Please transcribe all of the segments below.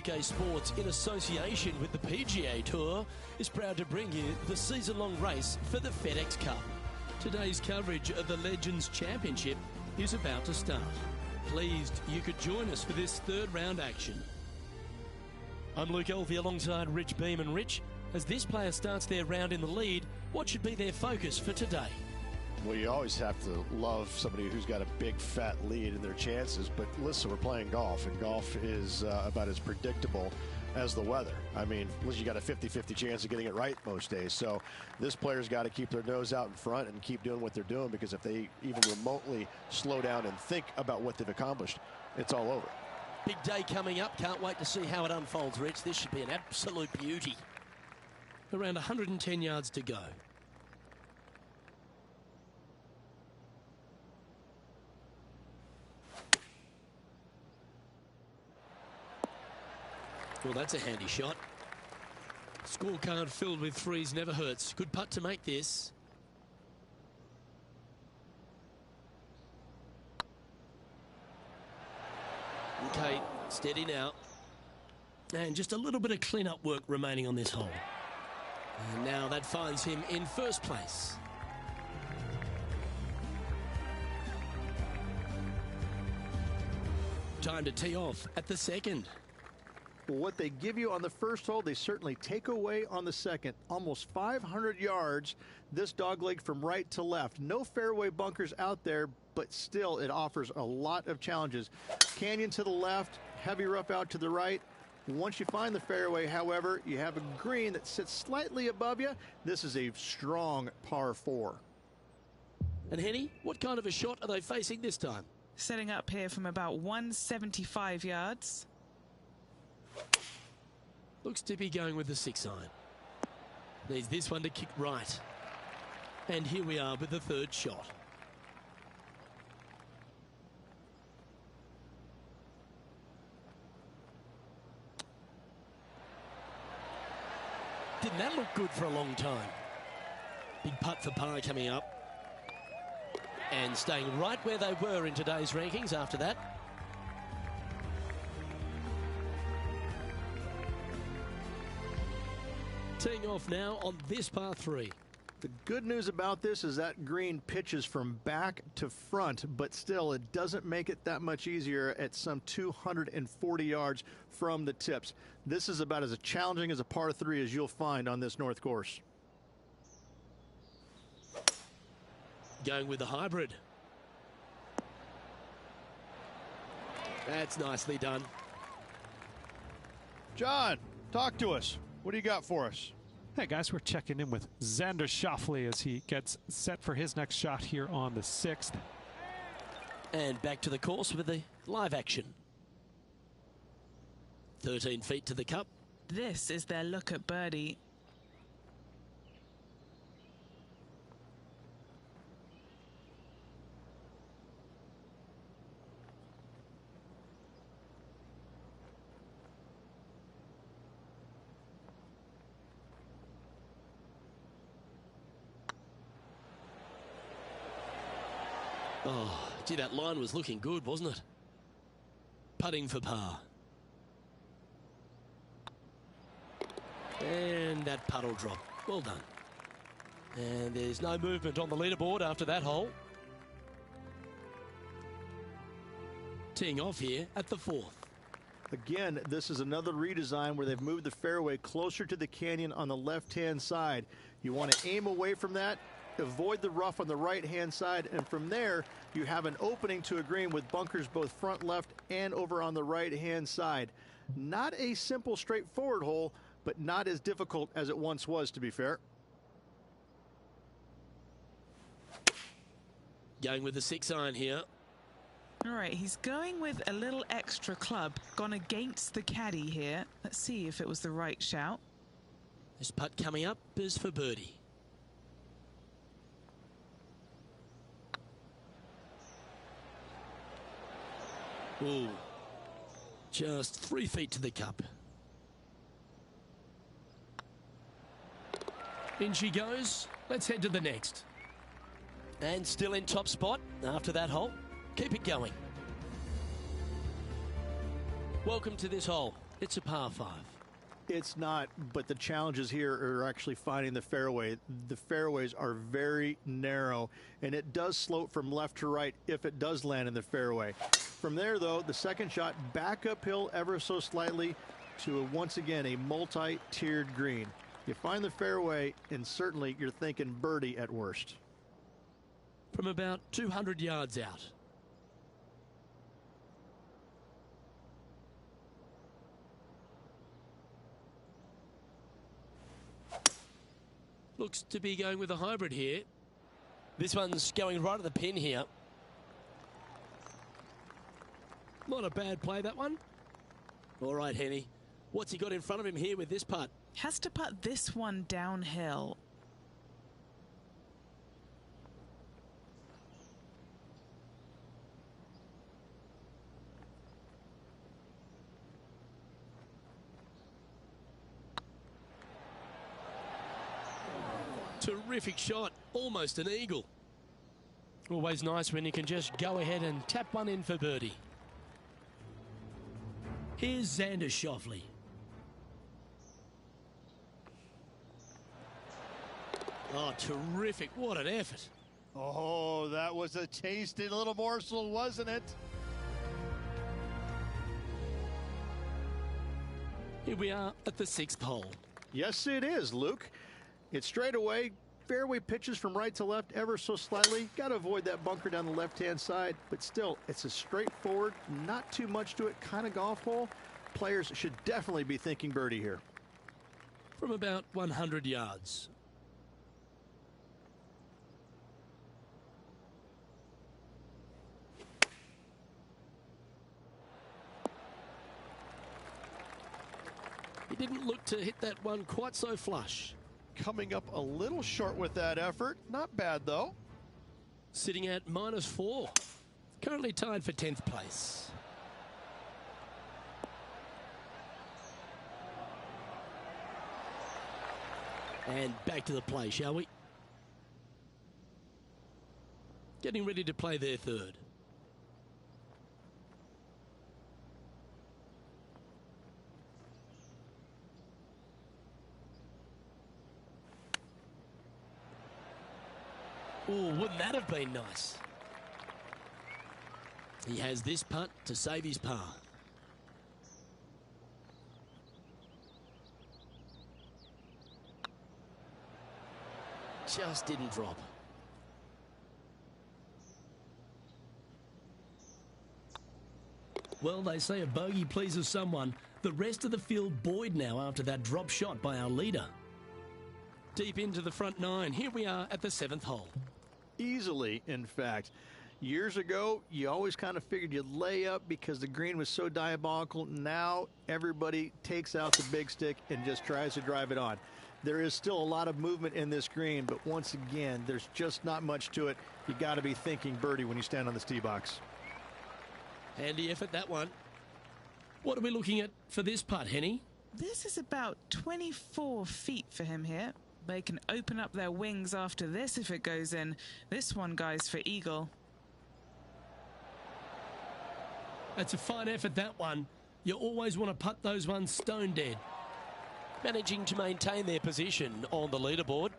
2K Sports, in association with the PGA Tour, is proud to bring you the season-long race for the FedEx Cup. Today's coverage of the Legends Championship is about to start. Pleased you could join us for this third round action. I'm Luke Elvey alongside Rich Beam. And Rich, as this player starts their round in the lead, what should be their focus for today? Well, you always have to love somebody who's got a big fat lead in their chances, but listen, we're playing golf, and golf is about as predictable as the weather. I mean, you got a 50-50 chance of getting it right most days. So this player's got to keep their nose out in front and keep doing what they're doing, because if they even remotely slow down and think about what they've accomplished, it's all over. Big day coming up. Can't wait to see how it unfolds, Rich. This should be an absolute beauty. Around 110 yards to go. Well, that's a handy shot. Scorecard filled with threes never hurts. Good putt to make this. Okay, steady now. And just a little bit of clean-up work remaining on this hole. And now that finds him in first place. Time to tee off at the second. What they give you on the first hole, they certainly take away on the second. Almost 500 yards, this dogleg from right to left. No fairway bunkers out there, but still it offers a lot of challenges. Canyon to the left, heavy rough out to the right. Once you find the fairway, however, you have a green that sits slightly above you. This is a strong par 4. And Henny, what kind of a shot are they facing this time? Setting up here from about 175 yards. Looks to be going with the 6-iron. Needs this one to kick right. And here we are with the third shot. Didn't that look good for a long time? Big putt for par coming up. And staying right where they were in today's rankings after that. Teeing off now on this par 3. The good news about this is that green pitches from back to front, but still it doesn't make it that much easier at some 240 yards from the tips. This is about as challenging as a par 3 as you'll find on this North course. Going with the hybrid. That's nicely done. John, talk to us. What do you got for us? Hey guys, we're checking in with Xander Schauffele as he gets set for his next shot here on the 6th. And back to the course with the live action. 13 feet to the cup. This is their look at birdie. Oh, gee, that line was looking good, wasn't it? Putting for par. And that puddle drop. Well done. And there's no movement on the leaderboard after that hole. Teeing off here at the 4th. Again, this is another redesign where they've moved the fairway closer to the canyon on the left-hand side. You want to aim away from that, avoid the rough on the right-hand side, and from there you have an opening to a green with bunkers both front left and over on the right-hand side. Not a simple, straightforward hole, but not as difficult as it once was, to be fair. Going with the 6-iron here. All right, he's going with a little extra club, gone against the caddy here. Let's see if it was the right shout. This putt coming up is for birdie. Ooh, just 3 feet to the cup. In she goes. Let's head to the next. And still in top spot after that hole. Keep it going. Welcome to this hole. It's a par 5. It's not, but the challenges here are actually finding the fairway. The fairways are very narrow, and it does slope from left to right if it does land in the fairway. From there, though, the second shot back uphill ever so slightly to, once again, a multi-tiered green. You find the fairway, and certainly you're thinking birdie at worst. From about 200 yards out. Looks to be going with a hybrid here. This one's going right at the pin here. Not a bad play, that one. All right, Henny. What's he got in front of him here with this putt? Has to putt this one downhill. Terrific shot, almost an eagle. Always nice when you can just go ahead and tap one in for birdie. Here's Xander Schauffele. Oh, terrific. What an effort. Oh, that was a tasty little morsel, wasn't it? Here we are at the 6th hole. Yes, it is, Luke. It's straight away. Fairway pitches from right to left ever so slightly. Got to avoid that bunker down the left-hand side. But still, it's a straightforward, not too much to it kind of golf hole. Players should definitely be thinking birdie here. From about 100 yards. He didn't look to hit that one quite so flush. Coming up a little short with that effort. Not bad, though. Sitting at -4. Currently tied for 10th place. And back to the play, shall we? Getting ready to play their 3rd. Oh, wouldn't that have been nice? He has this putt to save his par. Just didn't drop. Well, they say a bogey pleases someone. The rest of the field buoyed now after that drop shot by our leader. Deep into the front 9. Here we are at the 7th hole. Easily, in fact. Years ago, you always kind of figured you'd lay up because the green was so diabolical. Now, everybody takes out the big stick and just tries to drive it on. There is still a lot of movement in this green, but once again, there's just not much to it. You got to be thinking birdie when you stand on this tee box. Handy effort, that one. What are we looking at for this putt, Henny? This is about 24 feet for him here. They can open up their wings after this if it goes in. This one, guys, for eagle. That's a fine effort, that one. You always want to putt those ones stone dead. Managing to maintain their position on the leaderboard.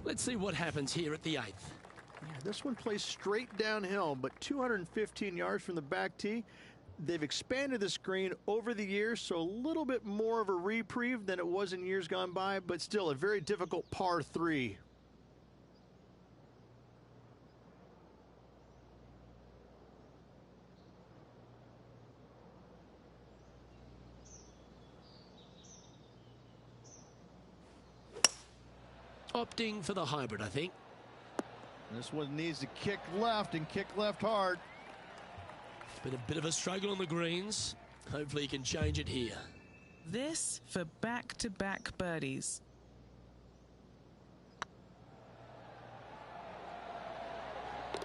Let's see what happens here at the 8th. Yeah, this one plays straight downhill, but 215 yards from the back tee. They've expanded the screen over the years, so a little bit more of a reprieve than it was in years gone by, but still a very difficult par 3. Opting for the hybrid, I think. This one needs to kick left and kick left hard. Been a bit of a struggle on the greens. Hopefully he can change it here. This for back-to-back birdies.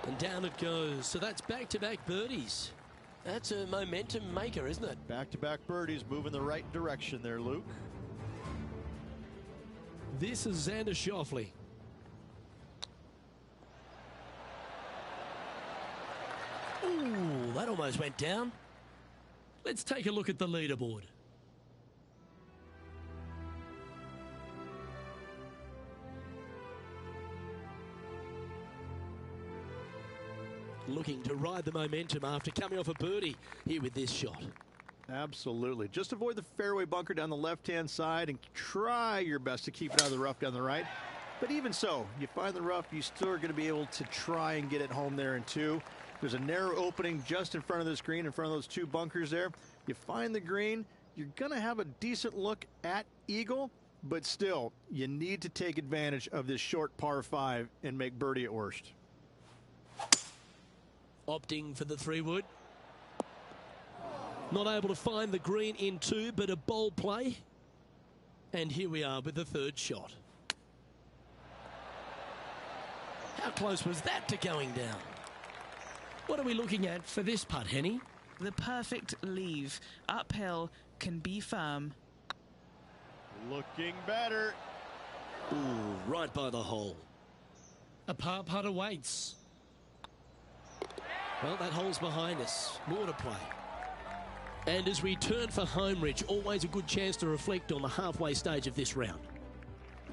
And down it goes. So that's back-to-back birdies. That's a momentum maker, isn't it? Back-to-back birdies move in the right direction there, Luke. This is Xander Schauffele. Ooh, that almost went down. Let's take a look at the leaderboard. Looking to ride the momentum after coming off a birdie here with this shot. Absolutely. Just avoid the fairway bunker down the left-hand side and try your best to keep it out of the rough down the right. But even so, you find the rough, you still are going to be able to try and get it home there in two. There's a narrow opening just in front of this green, in front of those two bunkers there. You find the green, you're going to have a decent look at eagle, but still, you need to take advantage of this short par 5 and make birdie at worst. Opting for the 3-wood. Not able to find the green in two, but a bold play. And here we are with the third shot. How close was that to going down? What are we looking at for this putt, Henny? The perfect leave. Uphill, can be firm. Looking better. Ooh, right by the hole. A par putt awaits. Well, that hole's behind us. More to play. And as we turn for home, Rich, always a good chance to reflect on the halfway stage of this round.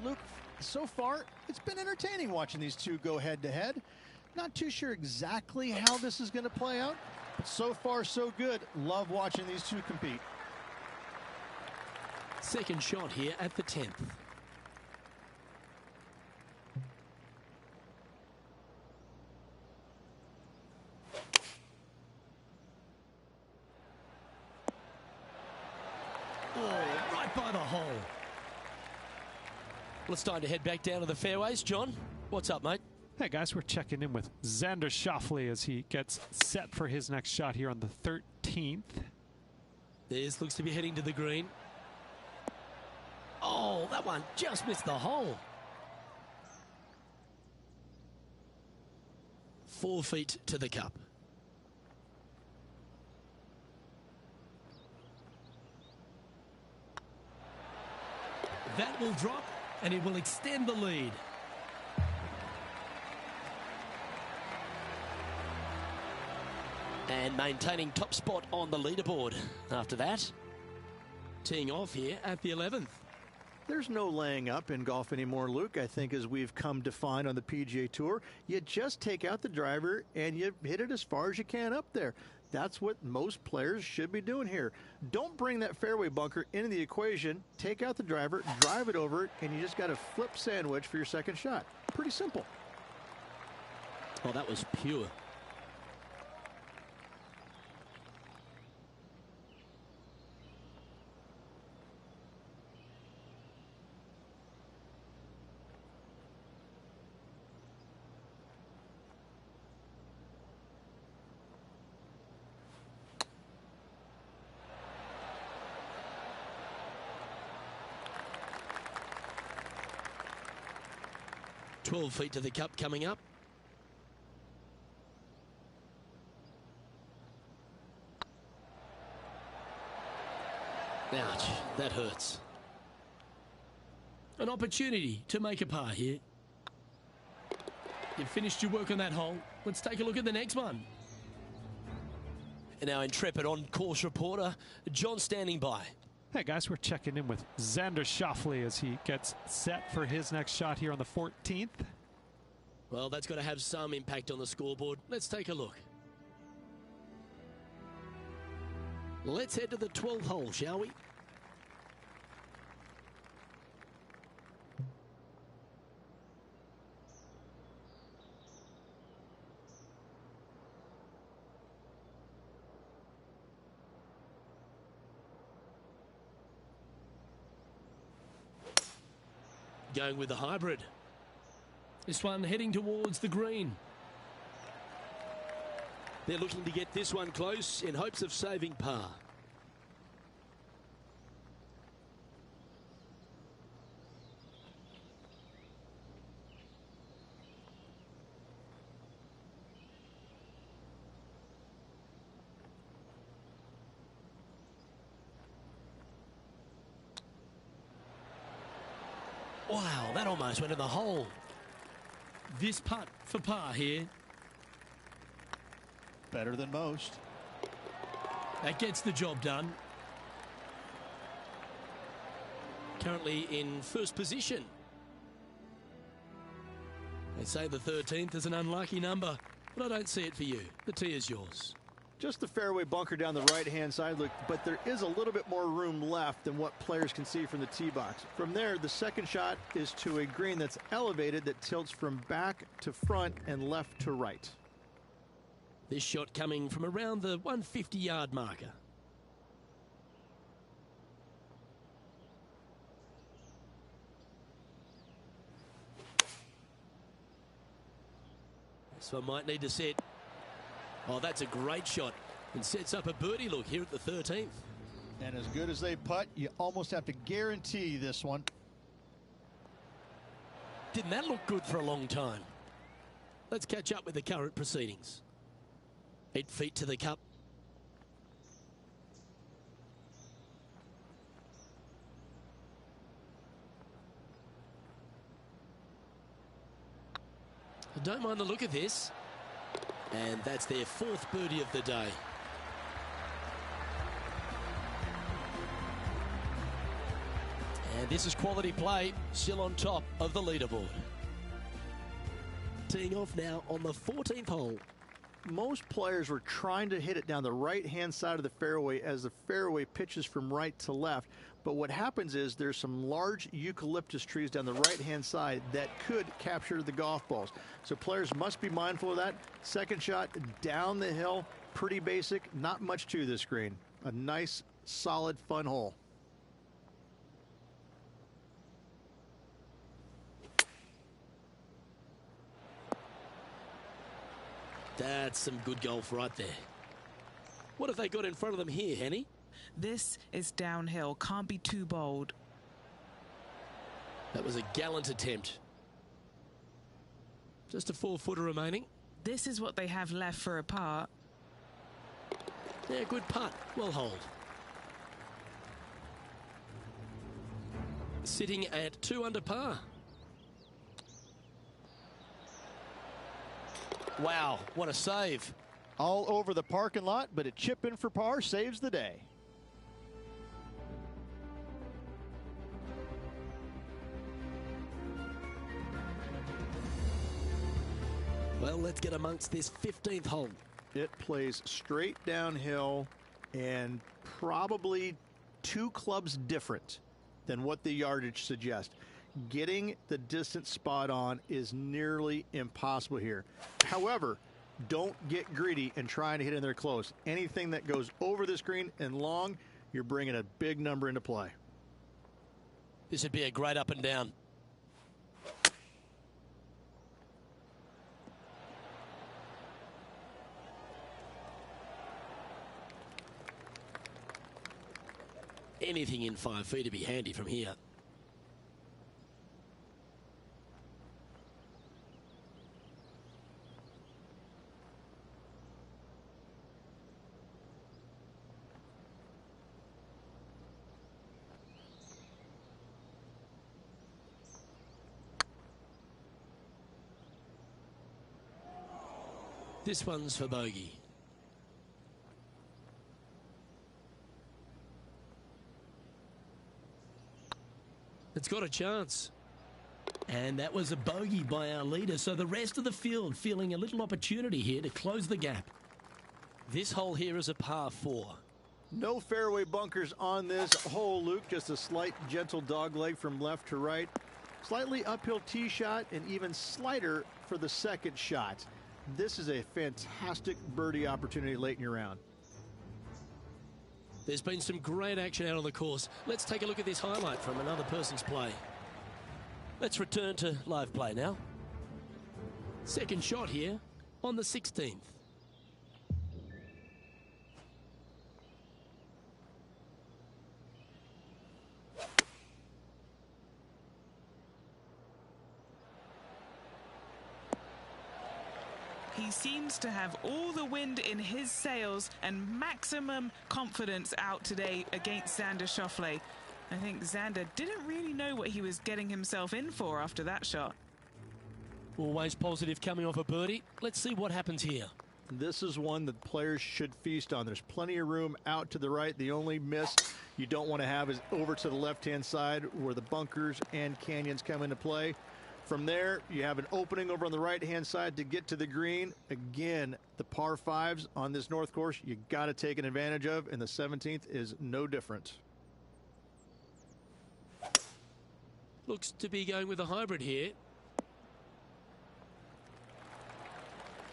Luke, so far, it's been entertaining watching these two go head-to-head. Not too sure exactly how this is going to play out, but so far, so good. Love watching these two compete. Second shot here at the 10th. Oh, right by the hole. Well, it's time to head back down to the fairways. John, what's up, mate? Hey guys, we're checking in with Xander Schauffele as he gets set for his next shot here on the 13th. This looks to be heading to the green. Oh, that one just missed the hole. 4 feet to the cup. That will drop, and it will extend the lead. And maintaining top spot on the leaderboard after that. Teeing off here at the 11th. There's no laying up in golf anymore, Luke. I think as we've come to find on the PGA Tour, you just take out the driver and you hit it as far as you can up there. That's what most players should be doing here. Don't bring that fairway bunker into the equation. Take out the driver, drive it over, and you just got a flip sandwich for your second shot. Pretty simple. Oh, that was pure. .12 feet to the cup coming up. Ouch, that hurts. An opportunity to make a par here. You've finished your work on that hole. Let's take a look at the next one. And our intrepid on-course reporter, John, standing by. Hey guys, we're checking in with Xander Schauffele as he gets set for his next shot here on the 14th. Well, that's got to have some impact on the scoreboard. Let's take a look. Let's head to the 12th hole, shall we? Going with the hybrid. This one heading towards the green. They're looking to get this one close in hopes of saving par. Wow, that almost went in the hole. This putt for par here. Better than most. That gets the job done. Currently in first position. They say the 13th is an unlucky number, but I don't see it for you. The tee is yours. Just the fairway bunker down the right-hand side, look, but there is a little bit more room left than what players can see from the tee box. From there, the second shot is to a green that's elevated that tilts from back to front and left to right. This shot coming from around the 150-yard marker. This one might need to set. Oh, that's a great shot and sets up a birdie look here at the 13th. And as good as they putt, you almost have to guarantee this one. Didn't that look good for a long time? Let's catch up with the current proceedings. 8 feet to the cup. I don't mind the look of this. And that's their 4th birdie of the day. And this is quality play, still on top of the leaderboard. Teeing off now on the 14th hole. Most players were trying to hit it down the right-hand side of the fairway as the fairway pitches from right to left. But what happens is there's some large eucalyptus trees down the right-hand side that could capture the golf balls. So players must be mindful of that. Second shot down the hill, pretty basic, not much to this green. A nice, solid, fun hole. That's some good golf right there. What have they got in front of them here, Henny? This is downhill. Can't be too bold. That was a gallant attempt. Just a 4-footer remaining. This is what they have left for a par. Yeah, good putt. Well holed. Sitting at 2 under par. Wow, what a save. All over the parking lot, but a chip in for par saves the day. Well, let's get amongst this 15th hole. It plays straight downhill and probably 2 clubs different than what the yardage suggests. Getting the distance spot on is nearly impossible here. However, don't get greedy and trying to hit in there close. Anything that goes over this green and long, you're bringing a big number into play. This would be a great up and down. Anything in 5 feet to be handy from here. This one's for bogey. It's got a chance. And that was a bogey by our leader. So the rest of the field feeling a little opportunity here to close the gap. This hole here is a par 4. No fairway bunkers on this hole, Luke. Just a slight gentle dog leg from left to right. Slightly uphill tee shot and even slighter for the second shot. This is a fantastic birdie opportunity late in your round. There's been some great action out on the course. Let's take a look at this highlight from another person's play. Let's return to live play now. Second shot here on the 16th. He seems to have all the wind in his sails and maximum confidence out today against Xander Schauffele. I think Xander didn't really know what he was getting himself in for after that shot. Always positive coming off a birdie. Let's see what happens here. This is one that players should feast on. There's plenty of room out to the right. The only miss you don't want to have is over to the left-hand side where the bunkers and canyons come into play. From there, you have an opening over on the right-hand side to get to the green. Again, the par 5s on this north course, you got to take an advantage of, and the 17th is no different. Looks to be going with a hybrid here.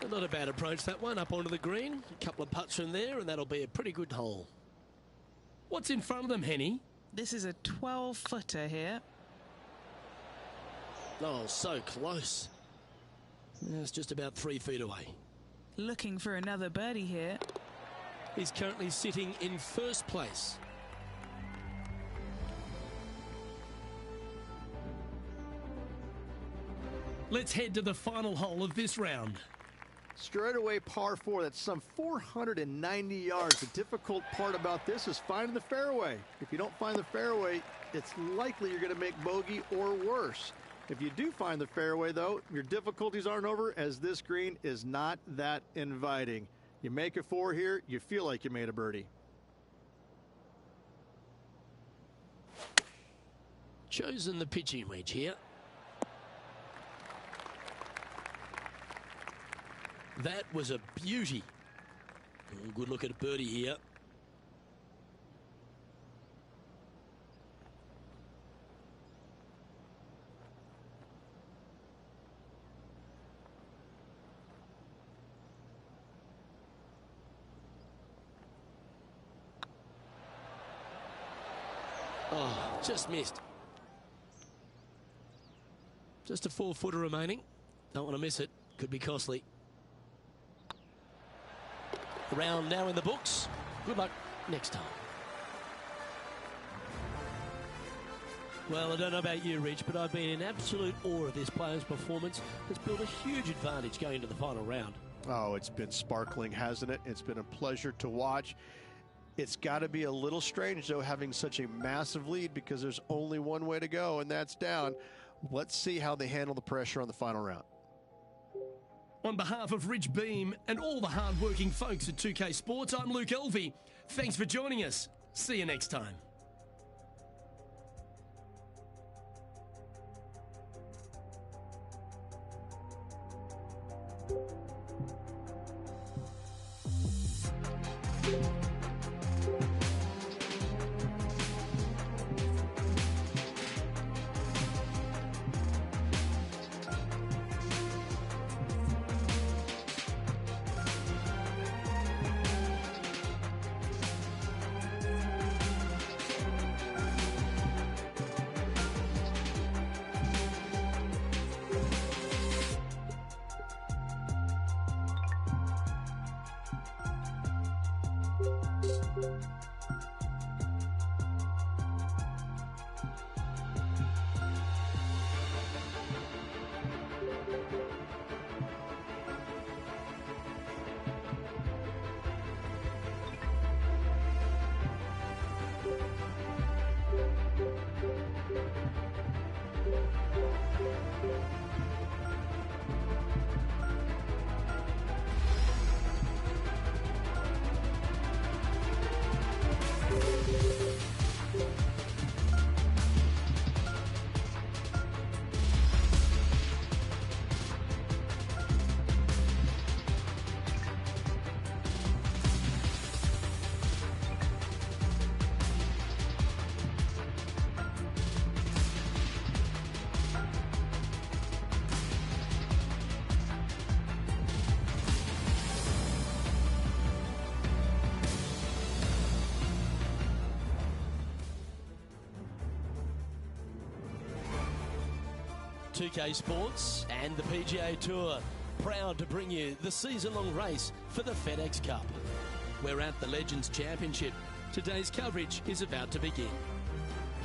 Not a bad approach, that one, up onto the green. A couple of putts from there, and that'll be a pretty good hole. What's in front of them, Henny? This is a 12-footer here. Oh, so close. It's just about 3 feet away. Looking for another birdie here. He's currently sitting in first place. Let's head to the final hole of this round. Straightaway par 4, that's some 490 yards. The difficult part about this is finding the fairway. If you don't find the fairway, it's likely you're going to make bogey or worse. If you do find the fairway, though, your difficulties aren't over, as this green is not that inviting. You make a 4 here, you feel like you made a birdie. Chosen the pitching wedge here. That was a beauty. Good look at a birdie here. Oh, just missed. Just a 4-footer remaining. Don't want to miss it. Could be costly. Round now in the books. Good luck next time. Well, I don't know about you, Rich, but I've been in absolute awe of this player's performance. It's built a huge advantage going into the final round. Oh, it's been sparkling, hasn't it? It's been a pleasure to watch. It's got to be a little strange, though, having such a massive lead, because there's only one way to go, and that's down. Let's see how they handle the pressure on the final round. On behalf of Rich Beam and all the hard-working folks at 2K Sports, I'm Luke Elvey. Thanks for joining us. See you next time. .2K Sports and the PGA Tour, proud to bring you the season-long race for the FedEx Cup. We're at the Legends Championship. Today's coverage is about to begin.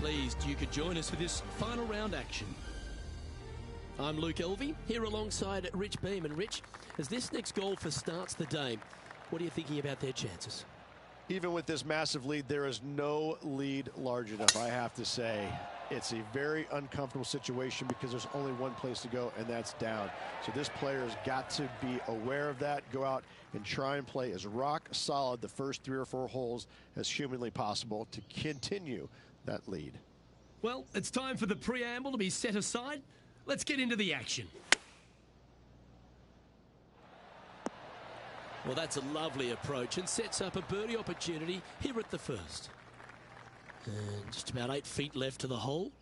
Pleased you could join us for this final round action. I'm Luke Elvey, here alongside Rich Beam. And Rich, as this next golfer starts the day, what are you thinking about their chances? Even with this massive lead, there is no lead large enough, I have to say. It's a very uncomfortable situation because there's only one place to go, and that's down. So this player has got to be aware of that, go out and try and play as rock solid the first 3 or 4 holes as humanly possible to continue that lead. Well, it's time for the preamble to be set aside. Let's get into the action. Well, that's a lovely approach and sets up a birdie opportunity here at the first. And just about 8 feet left to the hole.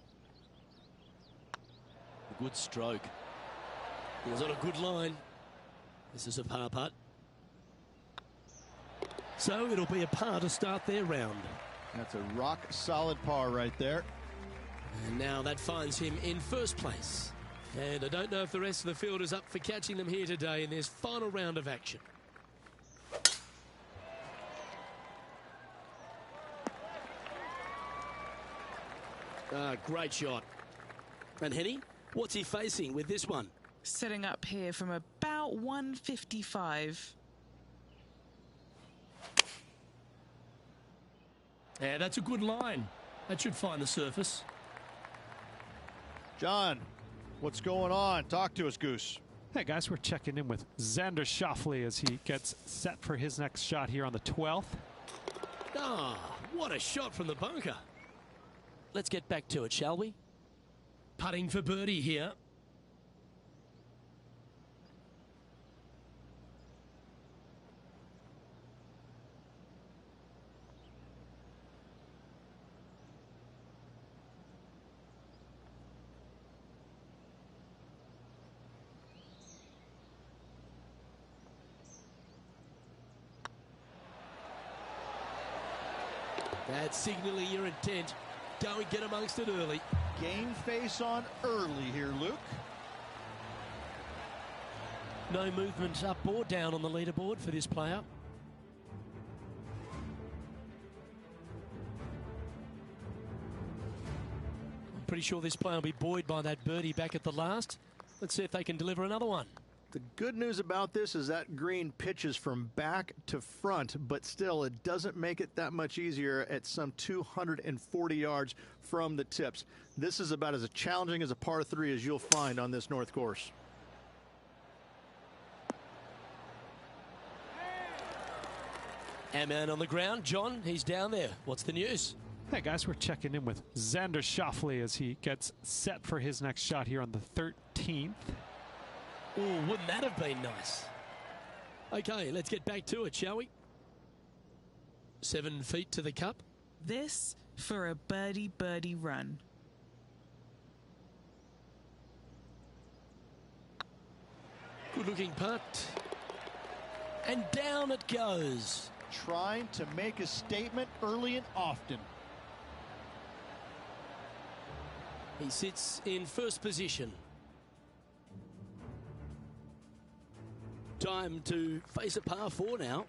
A good stroke. He was on a good line. This is a par putt. So it'll be a par to start their round. That's a rock solid par right there. And now that finds him in first place. And I don't know if the rest of the field is up for catching them here today in this final round of action. Great shot. And Henny, what's he facing with this one? Setting up here from about 155. Yeah, that's a good line. That should find the surface. John, what's going on? Talk to us, Goose. Hey guys, we're checking in with Xander Schauffele as he gets set for his next shot here on the 12th. Ah, what a shot from the bunker. Let's get back to it, shall we? Putting for birdie here. That's signaling your intent. Go and get amongst it early. Game face on early here, Luke. No movement up or down on the leaderboard for this player. I'm pretty sure this player will be buoyed by that birdie back at the last. Let's see if they can deliver another one. The good news about this is that green pitches from back to front, but still it doesn't make it that much easier at some 240 yards from the tips. This is about as challenging as a par 3 as you'll find on this North course. And man on the ground, John, he's down there. What's the news? Hey guys, we're checking in with Xander Schauffele as he gets set for his next shot here on the 13th. Oh, wouldn't that have been nice? Okay, let's get back to it, shall we? 7 feet to the cup. This for a birdie run. Good looking putt. And down it goes. Trying to make a statement early and often. He sits in first position. Time to face a par 4 now.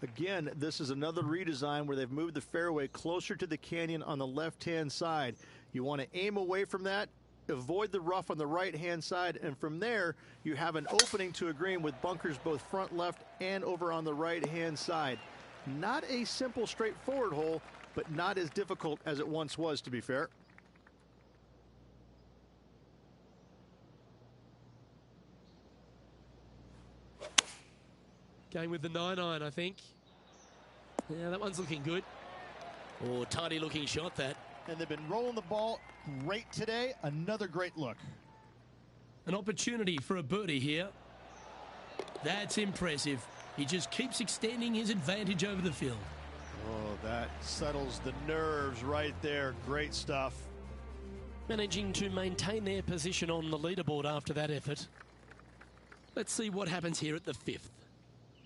Again, this is another redesign where they've moved the fairway closer to the canyon on the left-hand side. You want to aim away from that, avoid the rough on the right-hand side, and from there, you have an opening to a green with bunkers both front left and over on the right-hand side. Not a simple, straightforward hole, but not as difficult as it once was, to be fair. Going with the 9-iron, I think. Yeah, that one's looking good. Oh, tiny looking shot that. And they've been rolling the ball great today. Another great look. An opportunity for a birdie here. That's impressive. He just keeps extending his advantage over the field. Oh, that settles the nerves right there. Great stuff. Managing to maintain their position on the leaderboard after that effort. Let's see what happens here at the 5th.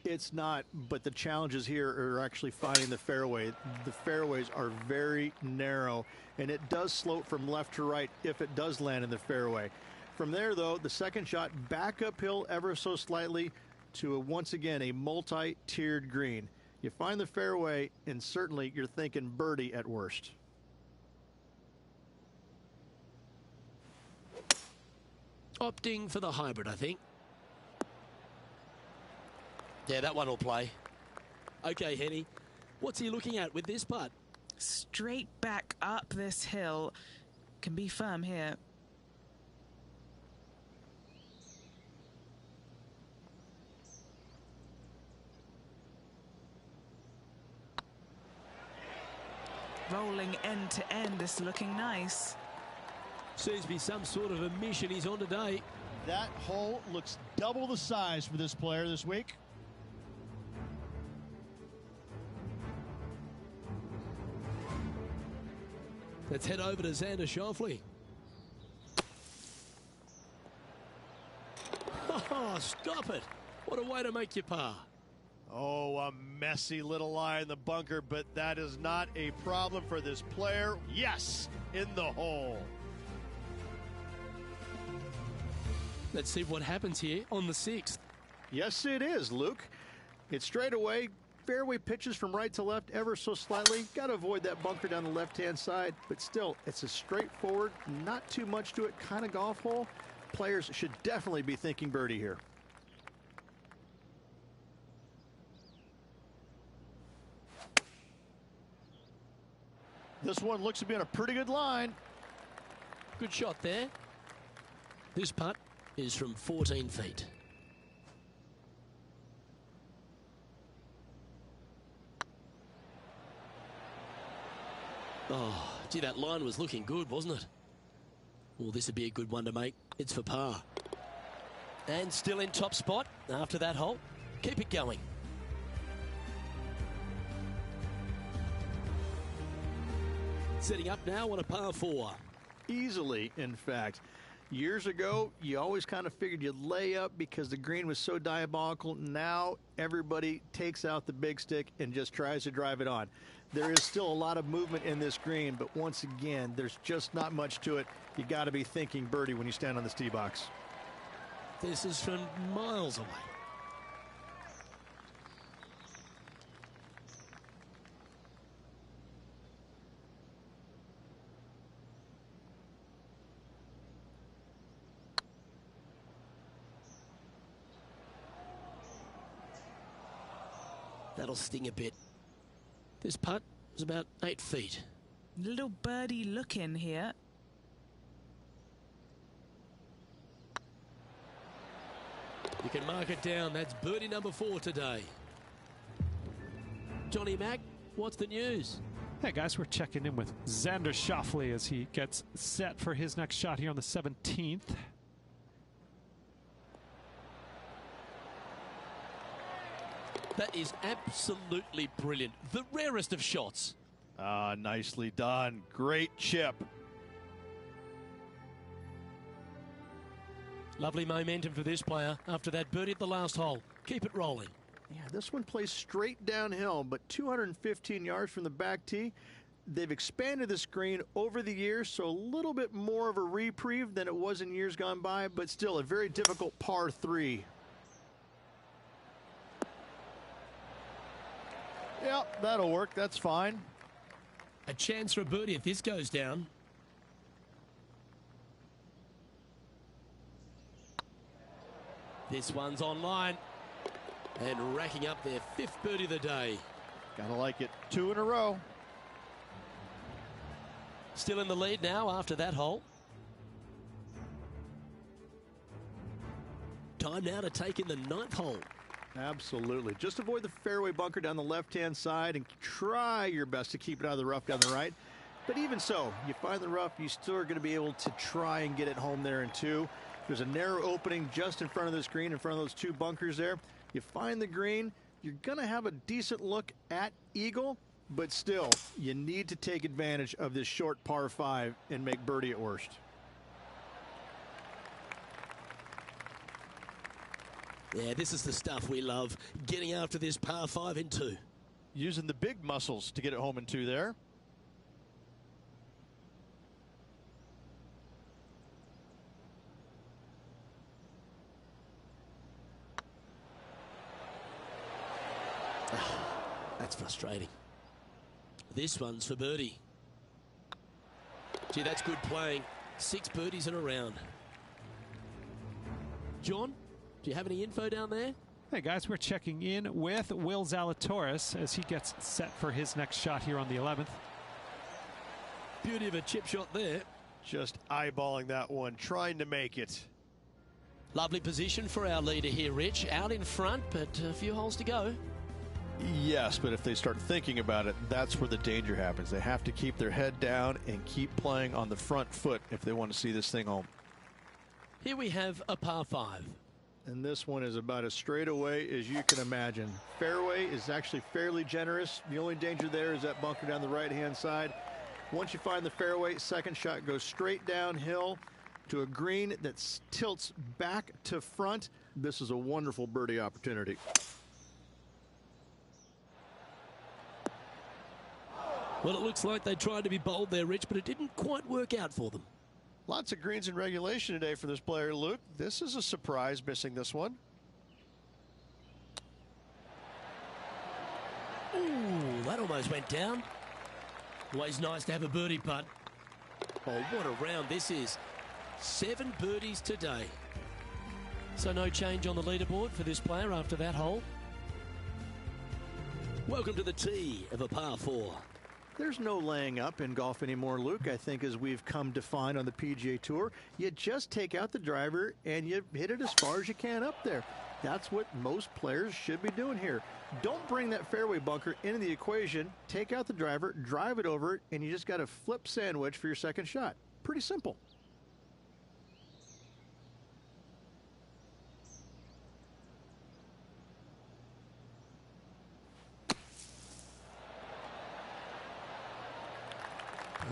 It's not, but the challenges here are actually finding the fairway. The fairways are very narrow, and it does slope from left to right if it does land in the fairway. From there, though, the second shot back uphill ever so slightly to, once again, a multi-tiered green. You find the fairway, and certainly you're thinking birdie at worst. Opting for the hybrid, I think. Yeah, that one will play. Okay, Henny. What's he looking at with this putt? Straight back up this hill. Can be firm here. Rolling end to end, this looking nice. Seems to be some sort of a mission he's on today. That hole looks double the size for this player this week. Let's head over to Xander Schauffele. Oh, stop it. What a way to make your par. Oh, a messy little lie in the bunker, but that is not a problem for this player. Yes, in the hole. Let's see what happens here on the 6th. Yes, it is, Luke. It's straight away. Fairway pitches from right to left ever so slightly. Got to avoid that bunker down the left-hand side, but still, it's a straightforward, not too much to it kind of golf hole. Players should definitely be thinking birdie here. This one looks to be on a pretty good line. Good shot there. This putt is from 14 feet. Oh, gee, that line was looking good, wasn't it? Well, this would be a good one to make. It's for par. And still in top spot after that hole. Keep it going. Setting up now on a par 4. Easily, in fact. Years ago, you always kind of figured you'd lay up because the green was so diabolical. Now, everybody takes out the big stick and just tries to drive it on. There is still a lot of movement in this green, but once again, there's just not much to it. You got to be thinking birdie when you stand on this tee box. This is from miles away. That'll sting a bit. This putt is about 8 feet. Little birdie look in here. You can mark it down. That's birdie number 4 today. Johnny Mack, what's the news? Hey guys, we're checking in with Xander Schauffele as he gets set for his next shot here on the 17th. That is absolutely brilliant. The rarest of shots. Ah, nicely done. Great chip. Lovely momentum for this player after that birdie at the last hole. Keep it rolling. Yeah, this one plays straight downhill, but 215 yards from the back tee. They've expanded the screen over the years, so a little bit more of a reprieve than it was in years gone by, but still a very difficult par 3. Yep, that'll work. That's fine. A chance for a birdie if this goes down. This one's online and racking up their 5th birdie of the day. Gotta like it. 2 in a row. Still in the lead now after that hole. Time now to take in the 9th hole. Absolutely. Just avoid the fairway bunker down the left-hand side and try your best to keep it out of the rough down the right. But even so, you find the rough, you still are going to be able to try and get it home there in 2. There's a narrow opening just in front of this green, in front of those 2 bunkers there. You find the green, you're going to have a decent look at eagle, but still, you need to take advantage of this short par 5 and make birdie at worst. Yeah, this is the stuff we love, getting after this par 5 in 2. Using the big muscles to get it home in 2 there. That's frustrating. This one's for birdie. Gee, that's good playing. 6 birdies in a round. John, do you have any info down there? Hey guys, we're checking in with Will Zalatoris as he gets set for his next shot here on the 11th. Beauty of a chip shot there. Just eyeballing that one, trying to make it. Lovely position for our leader here, Rich. Out in front, but a few holes to go. Yes, but if they start thinking about it, that's where the danger happens. They have to keep their head down and keep playing on the front foot if they want to see this thing home. Here we have a par 5. And this one is about as straight away as you can imagine. Fairway is actually fairly generous. The only danger there is that bunker down the right-hand side. Once you find the fairway, second shot goes straight downhill to a green that tilts back to front. This is a wonderful birdie opportunity. Well, it looks like they tried to be bold there, Rich, but it didn't quite work out for them. Lots of greens in regulation today for this player, Luke. This is a surprise, missing this one. Ooh, that almost went down. Always nice to have a birdie putt. Oh, what a round this is. 7 birdies today. So no change on the leaderboard for this player after that hole. Welcome to the tee of a par 4. There's no laying up in golf anymore, Luke. I think as we've come to find on the PGA Tour, you just take out the driver and you hit it as far as you can up there. That's what most players should be doing here. Don't bring that fairway bunker into the equation. Take out the driver, drive it over it, and you just got a flip sandwich for your second shot. Pretty simple.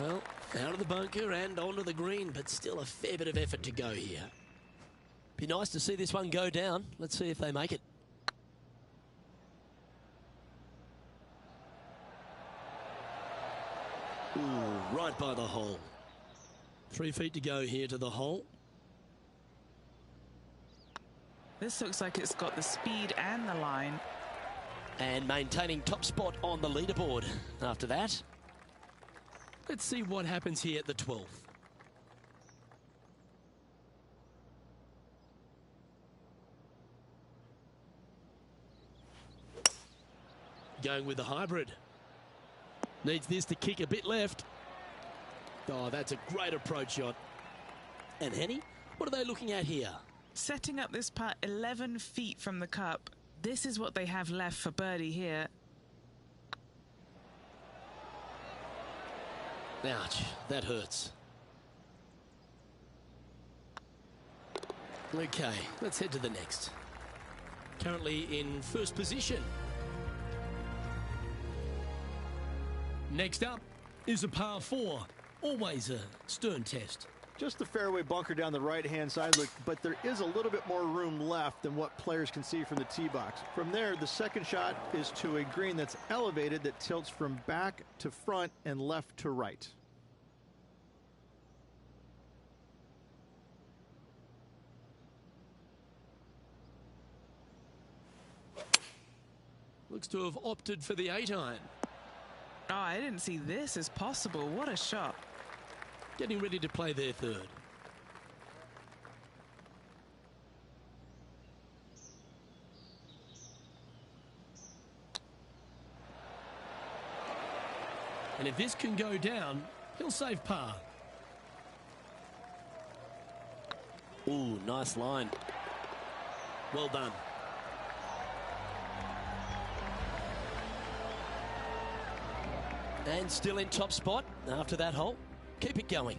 Well, out of the bunker and onto the green, but still a fair bit of effort to go here. Be nice to see this one go down. Let's see if they make it. Ooh, right by the hole. 3 feet to go here to the hole. This looks like it's got the speed and the line. And maintaining top spot on the leaderboard after that. Let's see what happens here at the 12th. Going with the hybrid. Needs this to kick a bit left. Oh, that's a great approach shot. And Henny, what are they looking at here? Setting up this putt 11 feet from the cup. This is what they have left for birdie here. Ouch, that hurts. Okay, let's head to the next. Currently in first position. Next up is a par 4. Always a stern test. Just the fairway bunker down the right-hand side, look, but there is a little bit more room left than what players can see from the tee box. From there, the second shot is to a green that's elevated that tilts from back to front and left to right. Looks to have opted for the 8-iron. Oh, I didn't see this as possible. What a shot. Getting ready to play their third. And if this can go down, he'll save par. Ooh, nice line. Well done. And still in top spot after that hole. Keep it going.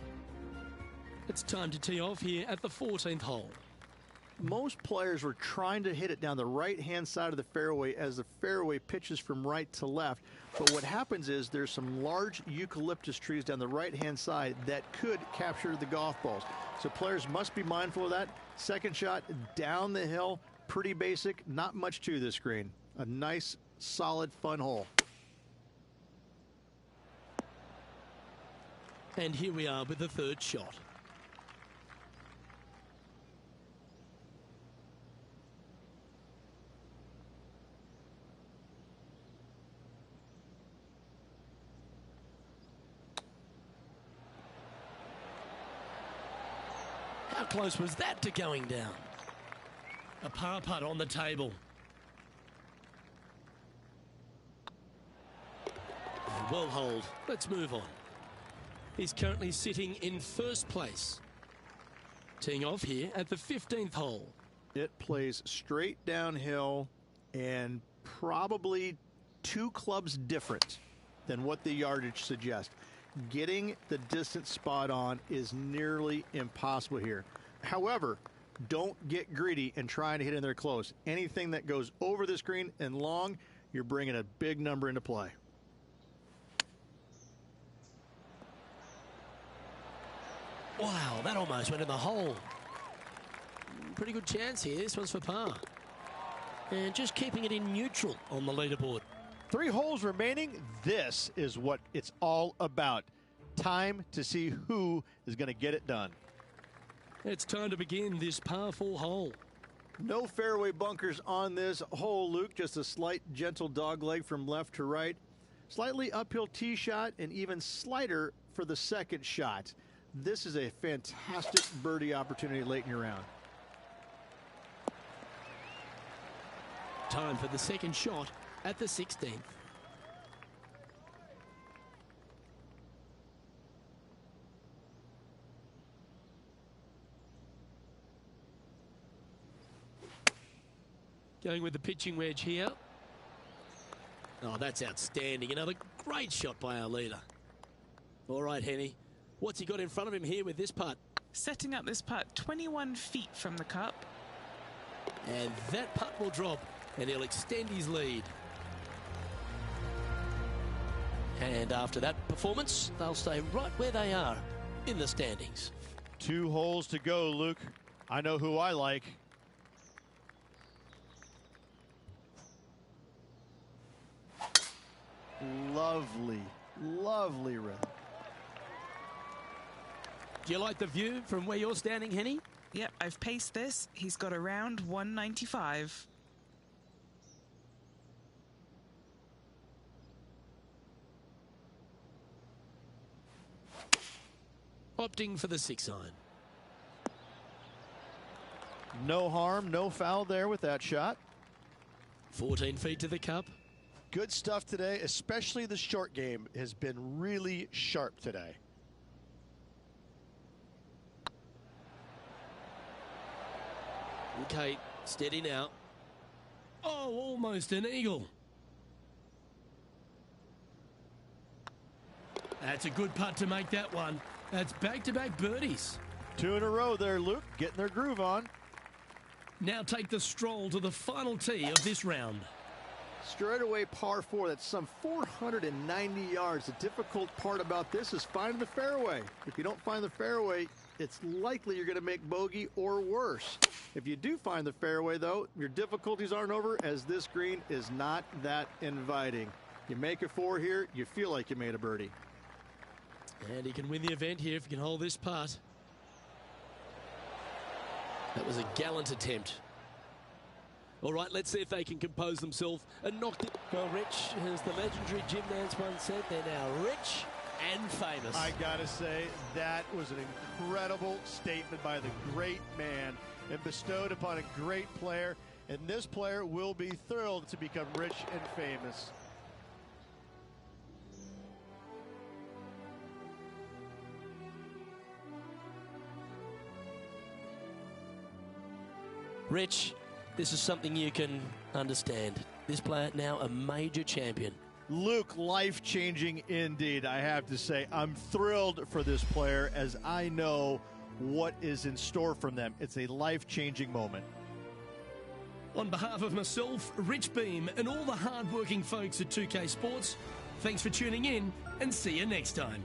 It's time to tee off here at the 14th hole. Most players were trying to hit it down the right-hand side of the fairway as the fairway pitches from right to left. But what happens is there's some large eucalyptus trees down the right-hand side that could capture the golf balls. So players must be mindful of that. Second shot down the hill, pretty basic, not much to this green. A nice, solid, fun hole. And here we are with the third shot. How close was that to going down? A par putt on the table. well holed. Let's move on. He's currently sitting in first place. Teeing off here at the 15th hole. It plays straight downhill and probably 2 clubs different than what the yardage suggests. Getting the distance spot on is nearly impossible here. However, don't get greedy and try to hit in there close. Anything that goes over the screen and long, you're bringing a big number into play. Wow, that almost went in the hole. Pretty good chance here. This one's for par. And just keeping it in neutral on the leaderboard. 3 holes remaining. This is what it's all about. Time to see who is going to get it done. It's time to begin this par 4 hole. No fairway bunkers on this hole, Luke. Just a slight, gentle dogleg from left to right. Slightly uphill tee shot and even slighter for the second shot. This is a fantastic birdie opportunity late in your round. Time for the second shot at the 16th. Going with the pitching wedge here. Oh, that's outstanding. Another great shot by our leader. All right, Henny. What's he got in front of him here with this putt? Setting up this putt 21 feet from the cup. And that putt will drop, and he'll extend his lead. And after that performance, they'll stay right where they are in the standings. 2 holes to go, Luke. I know who I like. Lovely, lovely rhythm. Do you like the view from where you're standing, Henny? Yep, I've paced this. He's got around 195. Opting for the 6-iron. No harm, no foul there with that shot. 14 feet to the cup. Good stuff today, especially the short game has been really sharp today. Okay, steady now. Oh, almost an eagle. That's a good putt to make that one. That's back-to-back birdies. 2 in a row there, Luke, getting their groove on. Now take the stroll to the final tee of this round. Straightaway par 4, that's some 490 yards. The difficult part about this is finding the fairway. If you don't find the fairway, it's likely you're going to make bogey or worse. If you do find the fairway, though, your difficulties aren't over, as this green is not that inviting. You make a 4 here, you feel like you made a birdie. And he can win the event here if he can hold this putt. That was a gallant attempt. All right, let's see if they can compose themselves and knock it. Well, Rich, as the legendary Jim Nance once said, they're now rich and famous. I gotta say, that was an incredible statement by the great man and bestowed upon a great player. And this player will be thrilled to become rich and famous. Rich, this is something you can understand. This player now a major champion. Luke, life-changing indeed, I have to say. I'm thrilled for this player as I know what is in store from them. It's a life-changing moment. On behalf of myself, Rich Beam, and all the hard-working folks at 2K Sports, thanks for tuning in and see you next time.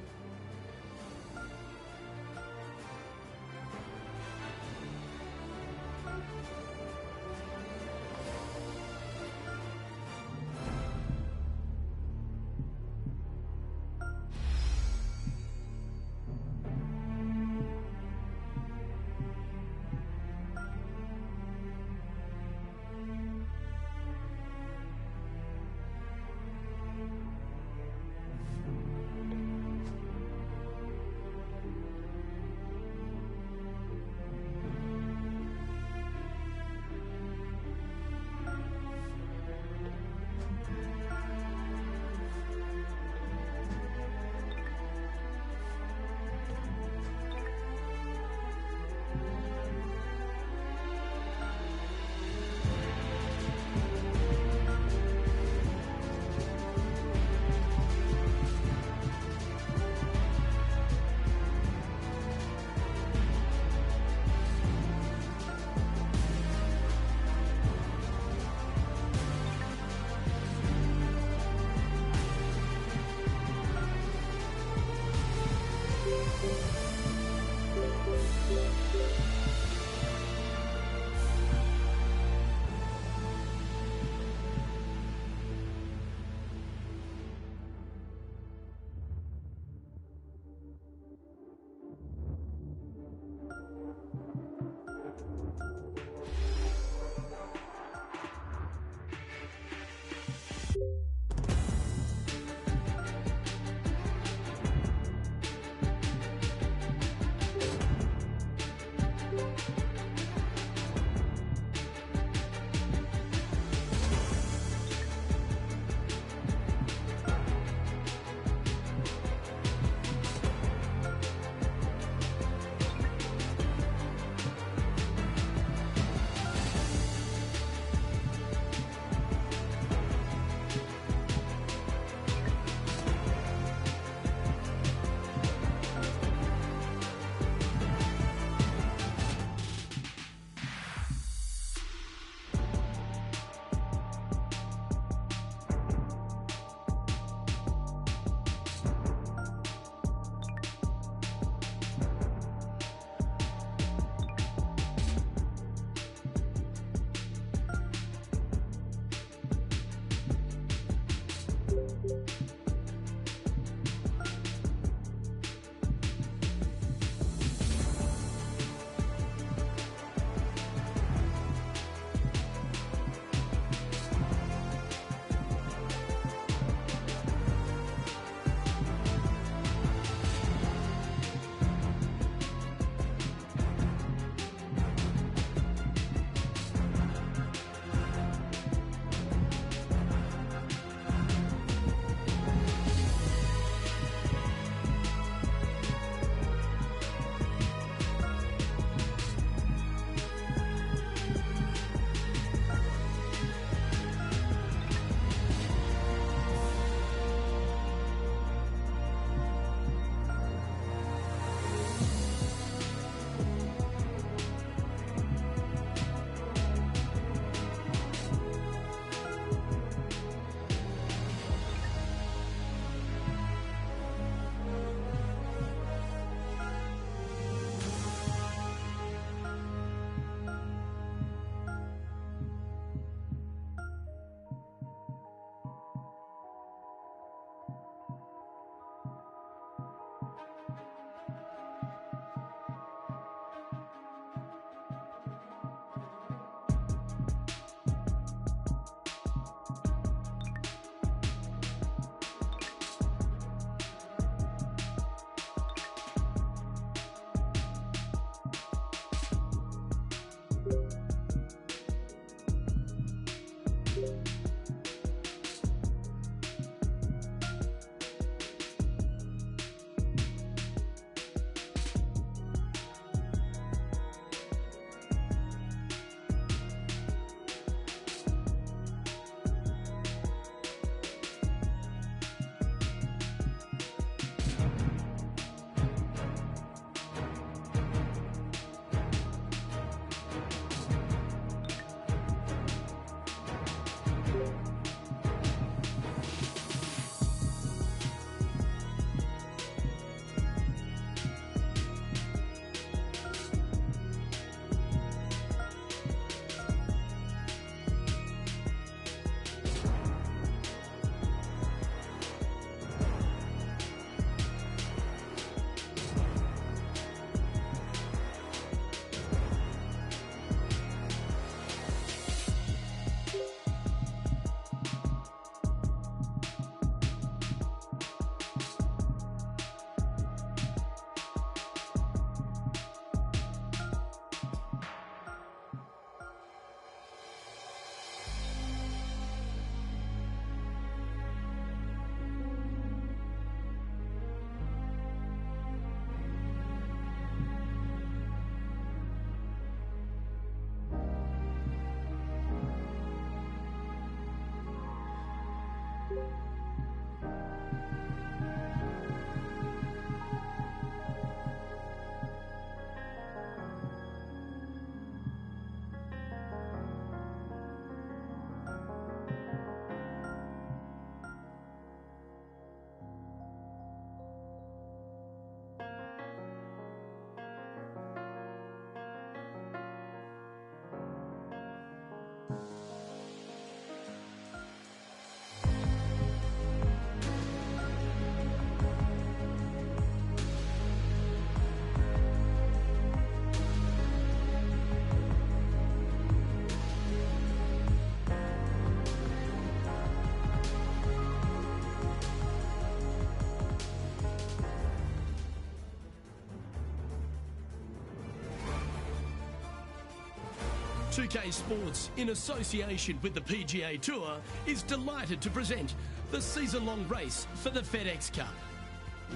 2K Sports, in association with the PGA Tour, is delighted to present the season-long race for the FedEx Cup.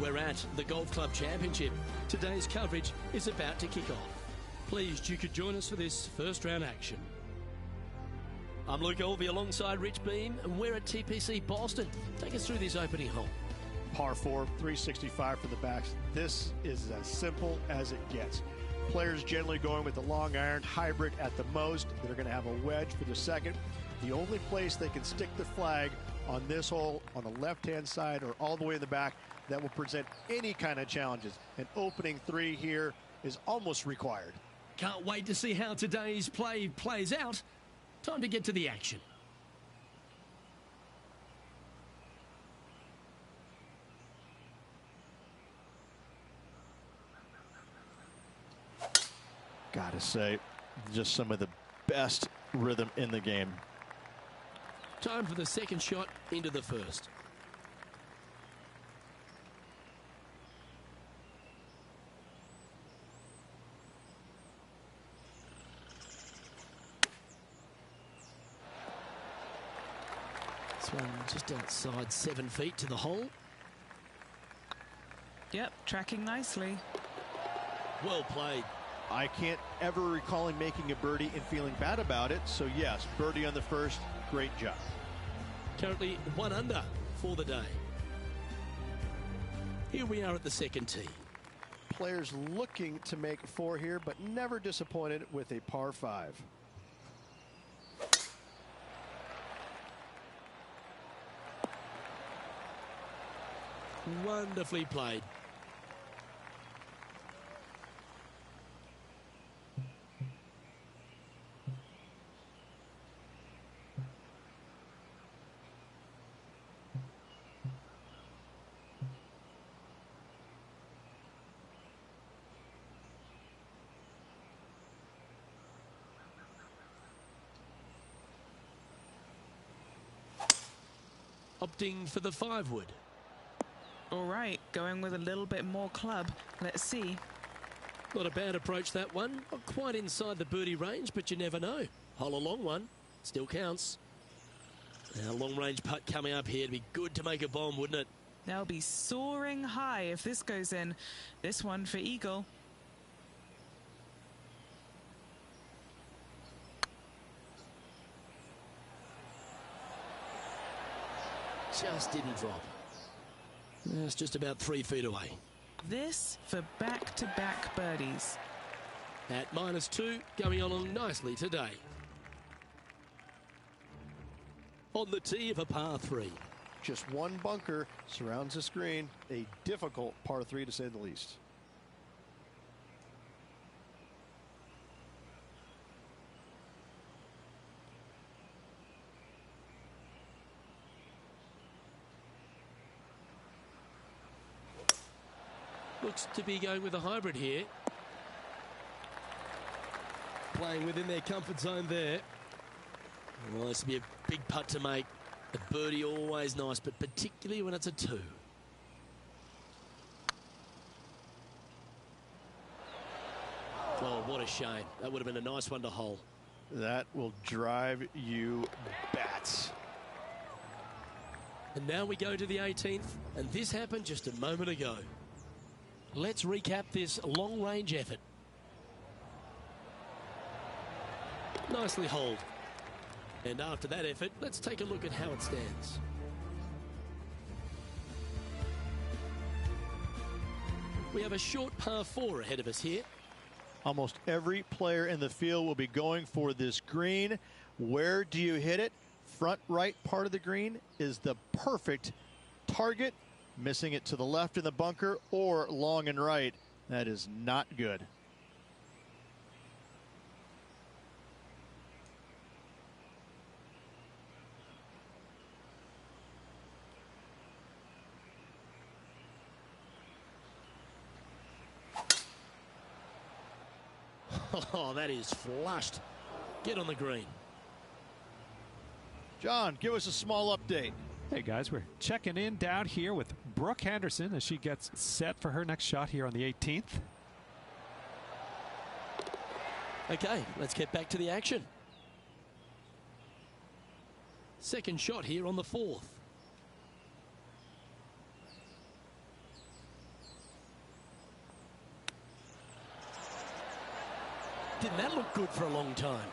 We're at the Golf Club Championship. Today's coverage is about to kick off. Pleased you could join us for this first round action. I'm Luke Elvey alongside Rich Beam, and we're at TPC Boston. Take us through this opening hole. Par 4, 365 for the backs. This is as simple as it gets. Players generally going with the long iron hybrid at the most. They're going to have a wedge for the second. The only place they can stick the flag on this hole on the left-hand side or all the way in the back that will present any kind of challenges. An opening 3 here is almost required. Can't wait to see how today's play plays out. Time to get to the action. Gotta say, just some of the best rhythm in the game. Time for the second shot into the first. This one just outside 7 feet to the hole. Yep, tracking nicely. Well played. I can't ever recall him making a birdie and feeling bad about it. So yes, birdie on the first, great job. Currently 1 under for the day. Here we are at the second tee. Players looking to make 4 here, but never disappointed with a par 5. Wonderfully played. Opting for the 5 wood. All right, going with a little bit more club. Let's see. Not a bad approach, that one. Not quite inside the birdie range, but you never know. Hole a long one. Still counts. Now, long range putt coming up here. It'd be good to make a bomb, wouldn't it? They'll be soaring high if this goes in. This one for eagle. Just didn't drop. It's just about 3 feet away. This for back-to-back birdies. At -2, going along nicely today. On the tee of a par 3. Just one bunker surrounds the screen. A difficult par 3 to say the least. Looks to be going with a hybrid here. Playing within their comfort zone there. Well, this will be a big putt to make. A birdie always nice, but particularly when it's a 2. Oh, what a shame. That would have been a nice one to hole. That will drive you bats. And now we go to the 18th, and this happened just a moment ago. Let's recap this long-range effort. Nicely holed. And after that effort, let's take a look at how it stands. We have a short par 4 ahead of us here. Almost every player in the field will be going for this green. Where do you hit it? Front right part of the green is the perfect target. Missing it to the left in the bunker or long and right. That is not good. Oh, that is flushed. Get on the green. John, give us a small update. Hey guys, we're checking in down here with Brooke Henderson as she gets set for her next shot here on the 18th. Okay, let's get back to the action. Second shot here on the 4th. Didn't that look good for a long time?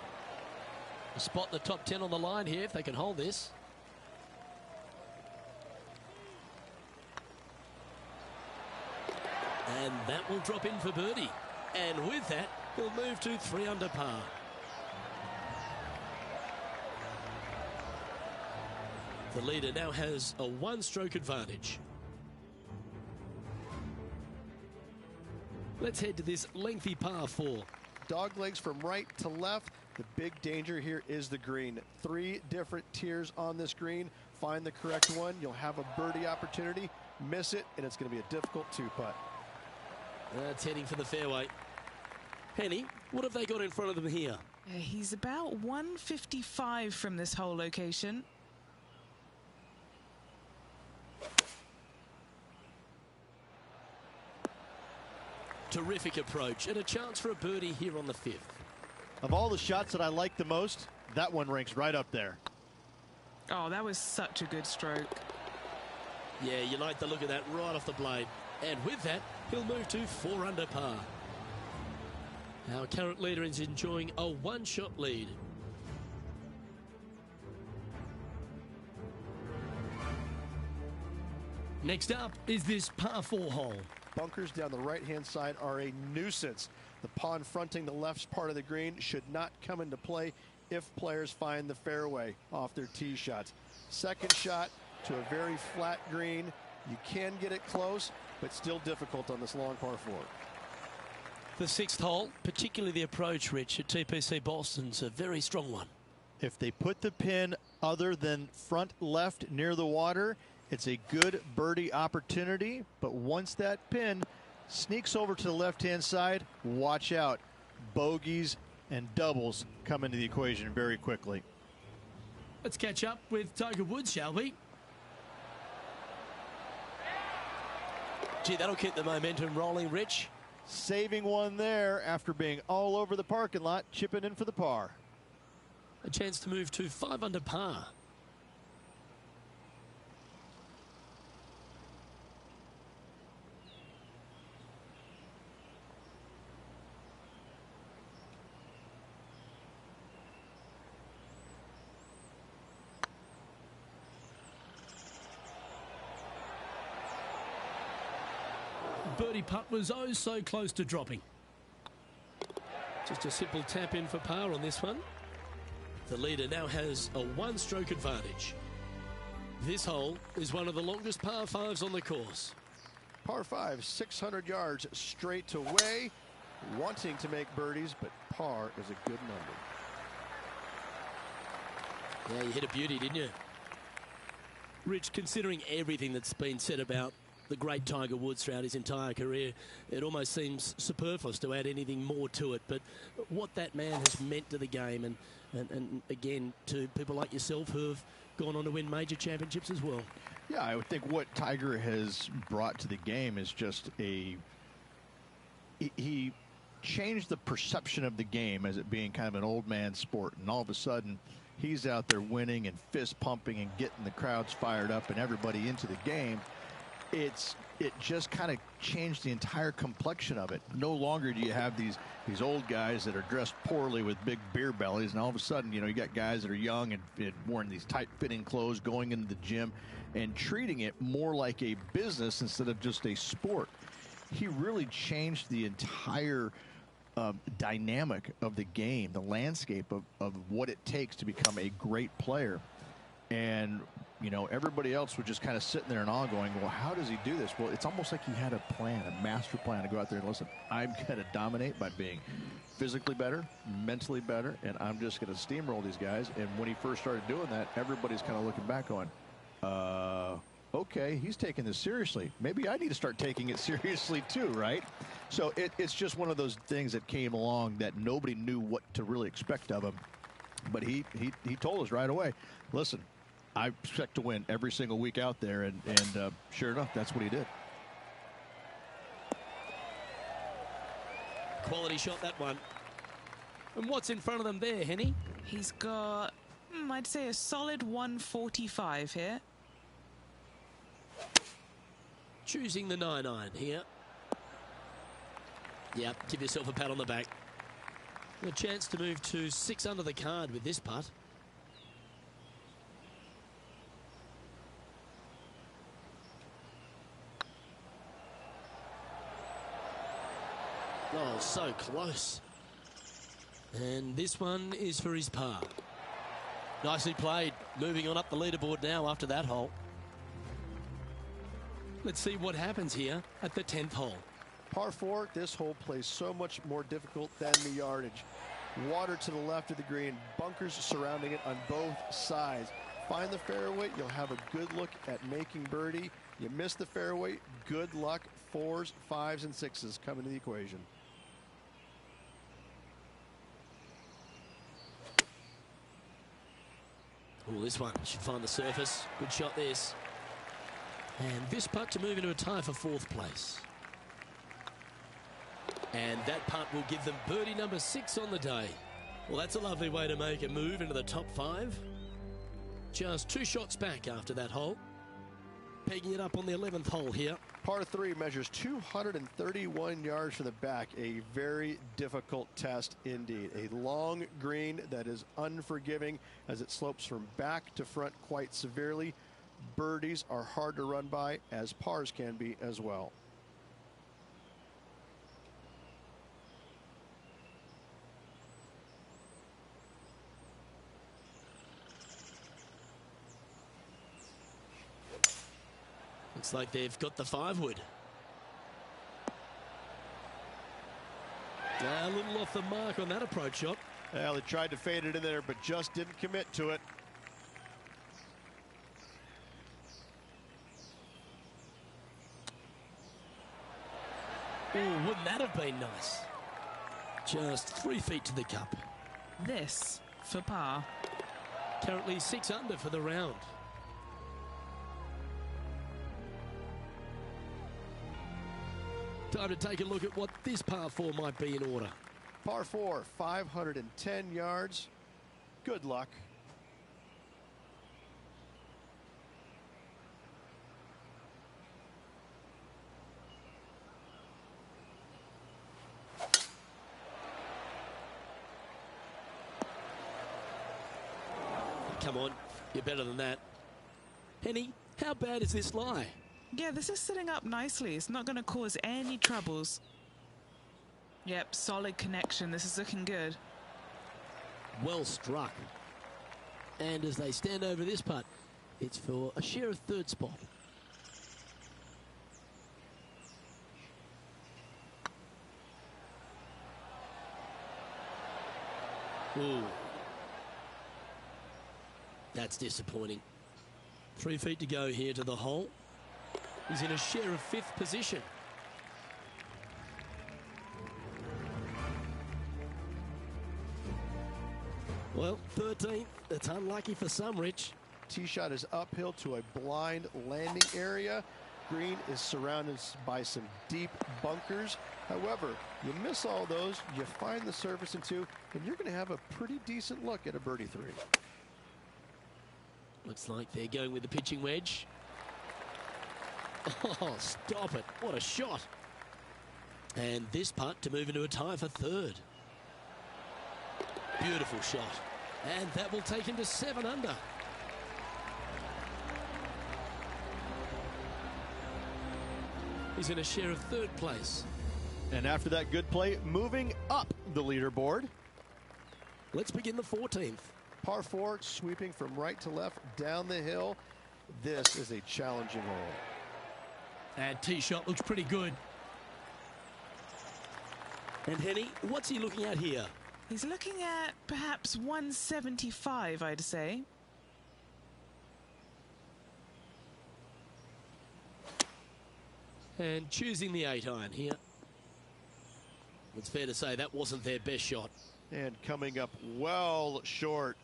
Spot the top 10 on the line here if they can hold this. And that will drop in for birdie. And with that, he'll move to 3 under par. The leader now has a 1-stroke advantage. Let's head to this lengthy par 4. Dog legs from right to left. The big danger here is the green. 3 different tiers on this green. Find the correct one. You'll have a birdie opportunity. Miss it, and it's going to be a difficult 2-putt. That's heading for the fairway. Henny, what have they got in front of them here? He's about 155 from this hole location. Terrific approach and a chance for a birdie here on the 5th. Of all the shots that I like the most, that one ranks right up there. Oh, that was such a good stroke. Yeah, you like the look of that right off the blade. And with that, he'll move to 4 under par. Our current leader is enjoying a 1-shot lead. Next up is this par 4 hole. Bunkers down the right-hand side are a nuisance. The pond fronting the left part of the green should not come into play if players find the fairway off their tee shots. Second shot to a very flat green. You can get it close, but still difficult on this long par 4. The 6th hole, particularly the approach, Rich, at TPC Boston's a very strong one. If they put the pin other than front left near the water, it's a good birdie opportunity, but once that pin sneaks over to the left-hand side, watch out. Bogeys and doubles come into the equation very quickly. Let's catch up with Tiger Woods, shall we? Gee, that'll keep the momentum rolling, Rich. Saving one there after being all over the parking lot, chipping in for the par. A chance to move to 5 under par. Birdie putt was oh so close to dropping. Just a simple tap in for par on this one. The leader now has a 1-stroke advantage. This hole is one of the longest par 5s on the course. Par 5, 600 yards straight away. Wanting to make birdies, but par is a good number. Yeah, you hit a beauty, didn't you? Rich, considering everything that's been said about the great Tiger Woods throughout his entire career, it almost seems superfluous to add anything more to it. But what that man has meant to the game and again, to people like yourself who have gone on to win major championships as well. Yeah, I would think what Tiger has brought to the game is just he changed the perception of the game as it being kind of an old man sport. And all of a sudden, he's out there winning and fist pumping and getting the crowds fired up and everybody into the game. It just kind of changed the entire complexion of it. No longer do you have these old guys that are dressed poorly with big beer bellies, and all of a sudden, you know, you got guys that are young and wearing these tight-fitting clothes, going into the gym and treating it more like a business instead of just a sport. He really changed the entire dynamic of the game, the landscape of what it takes to become a great player. And you know, everybody else was just kind of sitting there and all going, well, how does he do this? Well, it's almost like he had a plan, a master plan to go out there and listen, I'm going to dominate by being physically better, mentally better, and I'm just going to steamroll these guys. And when he first started doing that, everybody's kind of looking back going, okay, he's taking this seriously. Maybe I need to start taking it seriously too, right? So it's just one of those things that came along that nobody knew what to really expect of him. But he told us right away, listen, I expect to win every single week out there, and sure enough, that's what he did. Quality shot, that one. And what's in front of them there, Henny? He's got, I'd say a solid 145 here. Choosing the 9-iron here. Yep, give yourself a pat on the back. A chance to move to 6 under the card with this putt. Oh, so close. And this one is for his par. Nicely played. Moving on up the leaderboard now after that hole. Let's see what happens here at the 10th hole. Par 4, this hole plays so much more difficult than the yardage. Water to the left of the green, bunkers surrounding it on both sides. Find the fairway, you'll have a good look at making birdie. You miss the fairway, good luck. 4s, 5s, and 6s come into the equation. Oh, this one should find the surface. Good shot, this. And this putt to move into a tie for 4th place. And that putt will give them birdie number 6 on the day. Well, that's a lovely way to make a move into the top 5. Just 2 shots back after that hole. Pegging it up on the 11th hole here. Par 3 measures 231 yards from the back. A very difficult test indeed. A long green that is unforgiving as it slopes from back to front quite severely. Birdies are hard to run by, as pars can be as well. Looks like they've got the 5-wood. A little off the mark on that approach shot. Well, they tried to fade it in there, but just didn't commit to it. Oh, wouldn't that have been nice? Just 3 feet to the cup. This for par. Currently 6 under for the round. Time to take a look at what this par 4 might be in order. Par 4, 510 yards. Good luck. Come on, you're better than that. Henny, how bad is this lie? Yeah, this is sitting up nicely. It's not going to cause any troubles. Yep, solid connection. This is looking good. Well struck. And as they stand over this putt, it's for a share of 3rd spot. Ooh. That's disappointing. 3 feet to go here to the hole. He's in a share of 5th position. Well, 13th. That's unlucky for some, Rich. Tee shot is uphill to a blind landing area. Green is surrounded by some deep bunkers. However, you miss all those, you find the surface in 2, and you're going to have a pretty decent look at a birdie 3. Looks like they're going with the pitching wedge. Oh, stop it. What a shot. And this putt to move into a tie for 3rd. Beautiful shot. And that will take him to 7 under. He's in a share of 3rd place. And after that good play, moving up the leaderboard. Let's begin the 14th. Par 4, sweeping from right to left down the hill. This is a challenging hole. And tee shot looks pretty good. And Henny, what's he looking at here? He's looking at perhaps 175, I'd say. And choosing the 8-iron here. It's fair to say that wasn't their best shot. And coming up well short.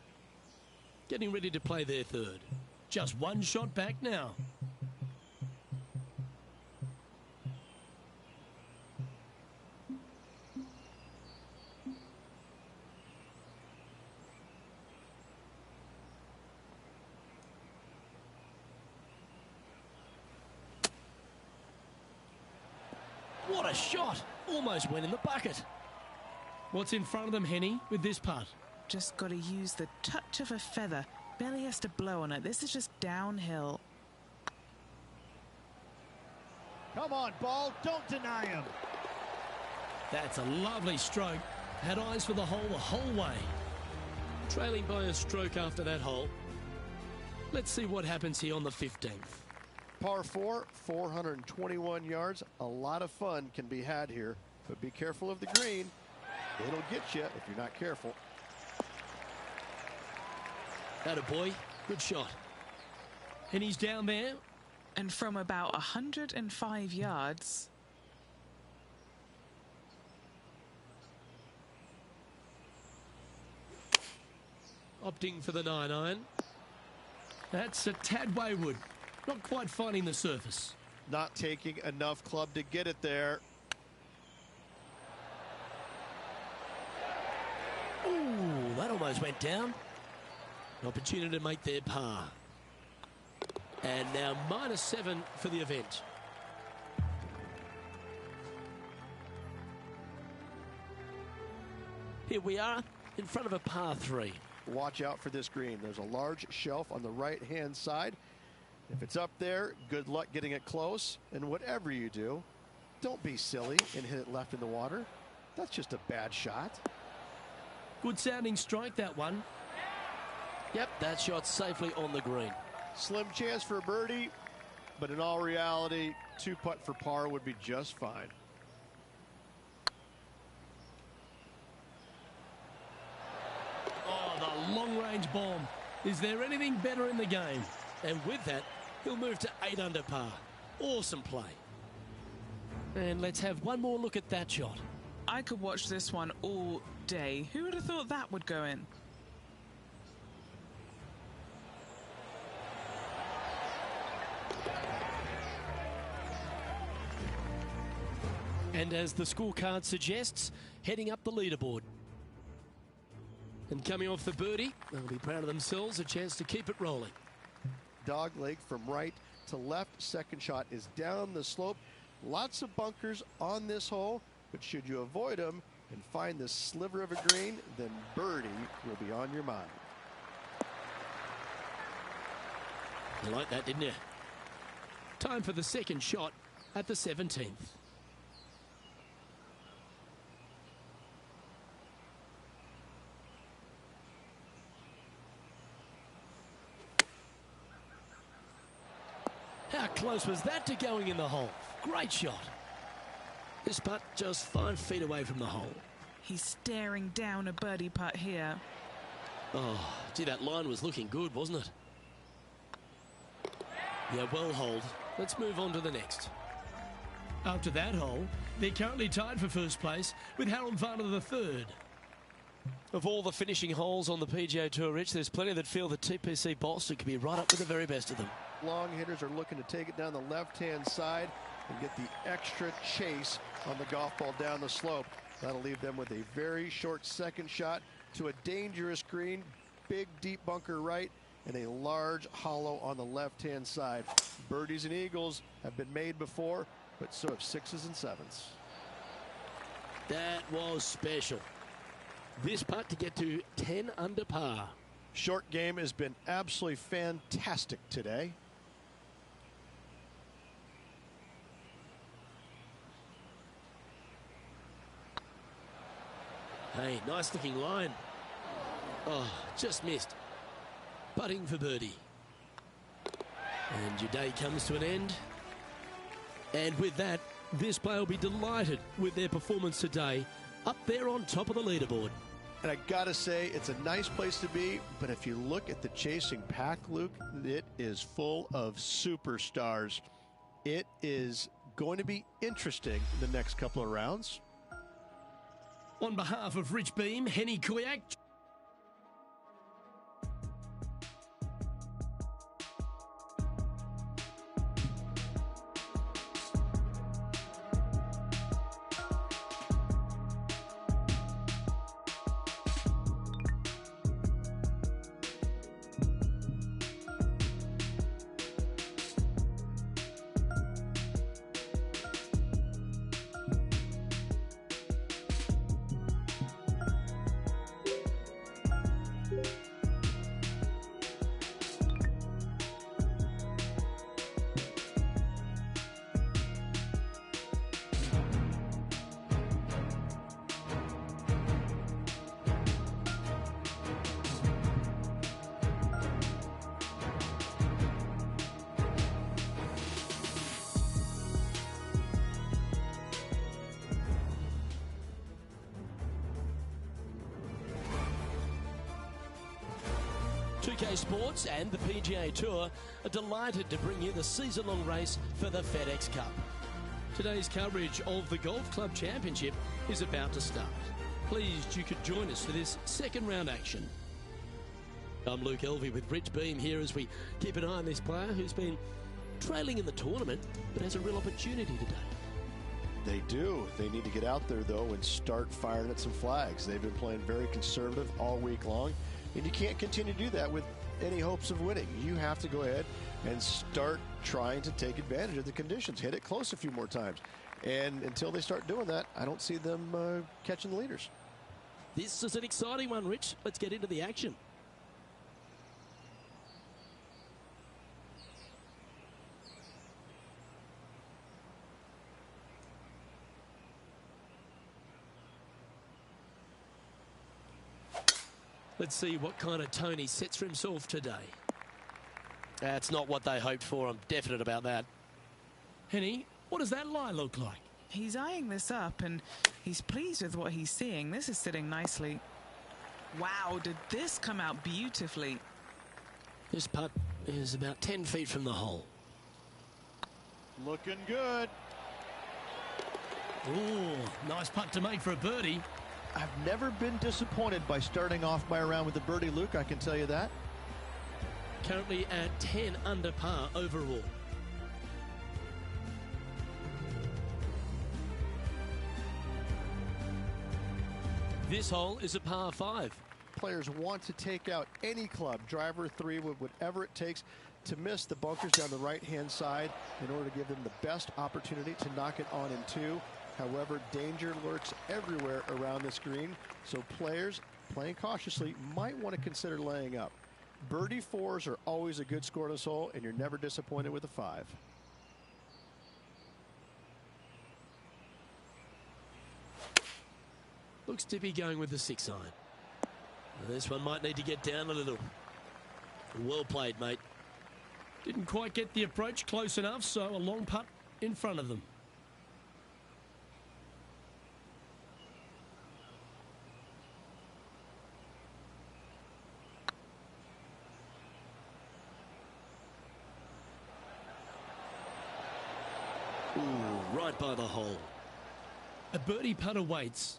Getting ready to play their 3rd. Just 1 shot back now. What a shot! Almost went in the bucket. What's in front of them, Henny, with this putt? Just got to use the touch of a feather. Barely has to blow on it. This is just downhill. Come on, ball. Don't deny him. That's a lovely stroke. Had eyes for the whole way. Trailing by a stroke after that hole. Let's see what happens here on the 15th. Par 4, 421 yards. A lot of fun can be had here, but be careful of the green. It'll get you if you're not careful. Attaboy, good shot. And he's down there. And from about 105 yards. Opting for the 9-iron. That's a tad wayward. Not quite finding the surface. Not taking enough club to get it there. Ooh, that almost went down. An opportunity to make their par. And now -7 for the event. Here we are in front of a par 3. Watch out for this green. There's a large shelf on the right-hand side. If it's up there, good luck getting it close. And whatever you do, don't be silly and hit it left in the water. That's just a bad shot. Good sounding strike, that one. Yep, that shot safely on the green. Slim chance for a birdie, but in all reality, 2-putt for par would be just fine. Oh, the long-range bomb. Is there anything better in the game? And with that, he'll move to 8 under par. Awesome play. And let's have one more look at that shot. I could watch this one all day. Who would have thought that would go in? And as the scorecard suggests, heading up the leaderboard. And coming off the birdie, they'll be proud of themselves, a chance to keep it rolling. Dog leg from right to left. Second shot is down the slope. Lots of bunkers on this hole, but should you avoid them and find this sliver of a green, then birdie will be on your mind. You like that, didn't you? Time for the second shot at the 17th. How close was that to going in the hole? Great shot. This putt just 5 feet away from the hole. He's staring down a birdie putt here. Oh, gee, that line was looking good, wasn't it? Yeah, well holed. Let's move on to the next. After that hole, they're currently tied for first place with Harold Varner III. Of all the finishing holes on the PGA Tour, Rich, there's plenty that feel that TPC Boston could be right up with the very best of them. Long hitters are looking to take it down the left-hand side and get the extra chase on the golf ball down the slope. That'll leave them with a very short second shot to a dangerous green, big deep bunker right, and a large hollow on the left-hand side. Birdies and eagles have been made before, but so have 6s and 7s. That was special. This putt to get to 10 under par. Short game has been absolutely fantastic today. Hey, nice looking line. Oh, just missed. Putting for birdie. And your day comes to an end. And with that, this player will be delighted with their performance today, up there on top of the leaderboard. And I gotta say, it's a nice place to be, but if you look at the chasing pack, Luke, it is full of superstars. It is going to be interesting the next couple of rounds. On behalf of Rich Beam, Henny Kuyak, 2K Sports and the PGA Tour are delighted to bring you the season-long race for the FedEx Cup. Today's coverage of the Golf Club Championship is about to start. Pleased you could join us for this second round action. I'm Luke Elvey with Rich Beam here as we keep an eye on this player who's been trailing in the tournament but has a real opportunity today. They do. They need to get out there, though, and start firing at some flags. They've been playing very conservative all week long, and you can't continue to do that with any hopes of winning. You have to go ahead and start trying to take advantage of the conditions. Hit it close a few more times. And until they start doing that, I don't see them catching the leaders. This is an exciting one, Rich. Let's get into the action. Let's see what kind of tone he sets for himself today. That's not what they hoped for. I'm definite about that. Henny, what does that lie look like? He's eyeing this up and he's pleased with what he's seeing. This is sitting nicely. Wow, did this come out beautifully? This putt is about 10 feet from the hole. Looking good. Ooh, nice putt to make for a birdie. I've never been disappointed by starting off my round with a birdie, Luke, I can tell you that. Currently at 10 under par overall. This hole is a par 5. Players want to take out any club, driver, 3 wood, whatever it takes to miss the bunkers down the right-hand side in order to give them the best opportunity to knock it on in 2. However, danger lurks everywhere around this green, so players playing cautiously might want to consider laying up. Birdie 4s are always a good score on this hole, and you're never disappointed with a 5. Looks to be going with the 6 iron. This one might need to get down a little. Well played, mate. Didn't quite get the approach close enough, so a long putt in front of them. Ooh, right by the hole. A birdie putt awaits.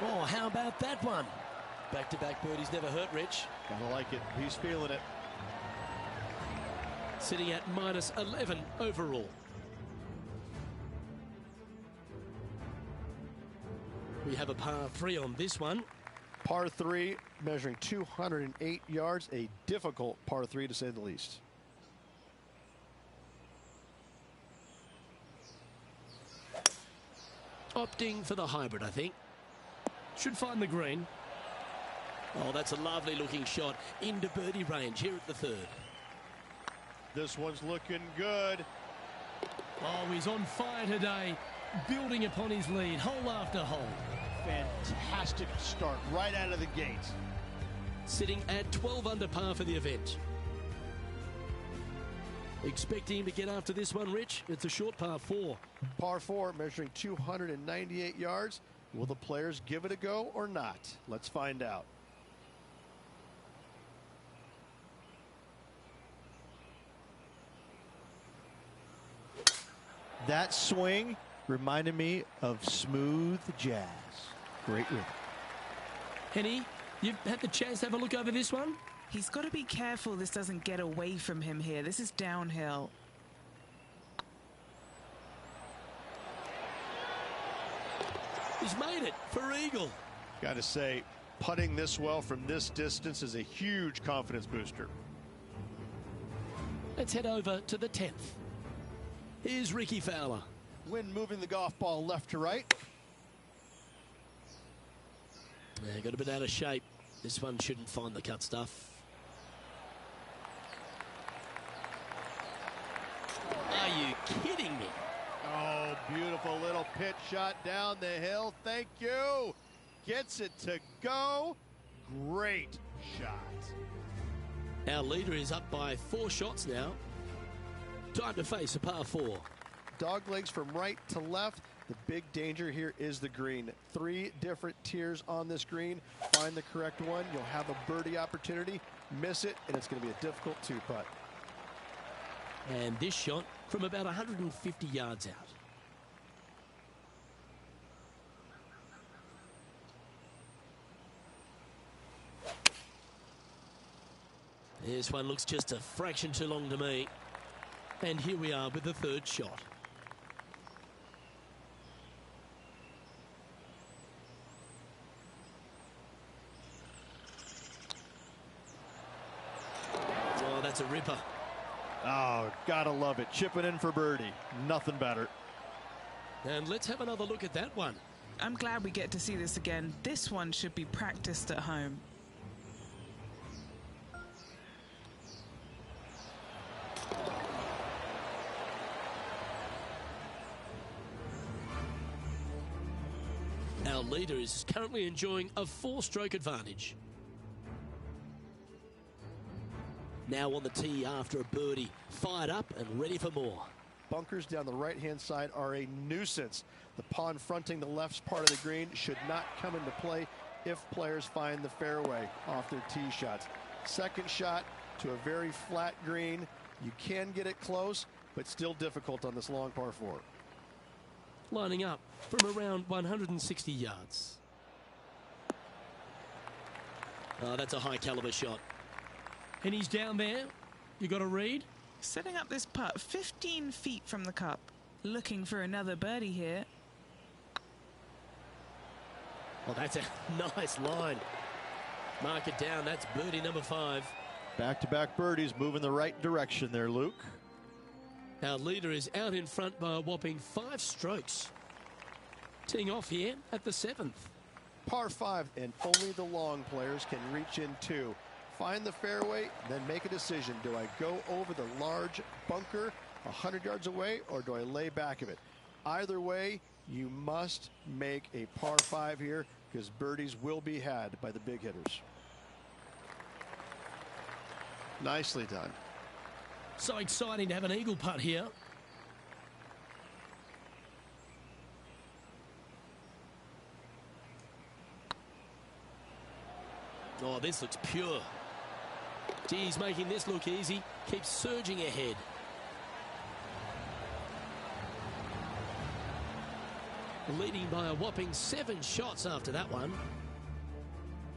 Oh, how about that one? Back-to-back birdies never hurt, Rich. Gotta like it. He's feeling it. Sitting at minus 11 overall. We have a par 3 on this one. Par 3, measuring 208 yards. A difficult par 3, to say the least. Opting for the hybrid, I think. Should find the green. Oh, that's a lovely looking shot into birdie range here at the 3rd. This one's looking good. Oh, he's on fire today, building upon his lead, hole after hole. Fantastic start right out of the gate. Sitting at 12 under par for the event. Expecting him to get after this one, Rich. It's a short par 4. Par 4, measuring 298 yards. Will the players give it a go or not? Let's find out. That swing reminded me of smooth jazz. Great rhythm. Henny, you've had the chance to have a look over this one? He's got to be careful this doesn't get away from him here. This is downhill. He's made it for eagle. Got to say, putting this well from this distance is a huge confidence booster. Let's head over to the 10th. Here's Ricky Fowler. Wind moving the golf ball left to right. Yeah, got a bit out of shape. This one shouldn't find the cut stuff. Are you kidding me? Oh, beautiful little pitch shot down the hill. Thank you. Gets it to go. Great shot. Our leader is up by 4 shots now. Time to face a par 4. Dog legs from right to left. The big danger here is the green. 3 different tiers on this green. Find the correct one. You'll have a birdie opportunity. Miss it, and it's going to be a difficult 2-putt. And this shot from about 150 yards out. This one looks just a fraction too long to me. And here we are with the 3rd shot. Oh, that's a ripper. Oh, gotta love it. Chipping in for birdie. Nothing better. And let's have another look at that one. I'm glad we get to see this again. This one should be practiced at home. Our leader is currently enjoying a 4-stroke advantage. Now on the tee after a birdie, fired up and ready for more. Bunkers down the right-hand side are a nuisance. The pond fronting the left part of the green should not come into play if players find the fairway off their tee shots. Second shot to a very flat green. You can get it close, but still difficult on this long par 4. Lining up from around 160 yards. Oh, that's a high caliber shot. And he's down there. You got a read? Setting up this putt 15 feet from the cup. Looking for another birdie here. Oh, that's a nice line. Mark it down. That's birdie number 5. Back-to-back birdies, moving the right direction there, Luke. Our leader is out in front by a whopping 5 strokes. Teeing off here at the 7th. Par 5, and only the long players can reach in 2. Find the fairway, then make a decision. Do I go over the large bunker 100 yards away, or do I lay back of it? Either way, you must make a par 5 here, because birdies will be had by the big hitters. Nicely done. So exciting to have an eagle putt here. Oh, this looks pure. Gee, he's making this look easy. Keeps surging ahead. Leading by a whopping 7 shots after that one.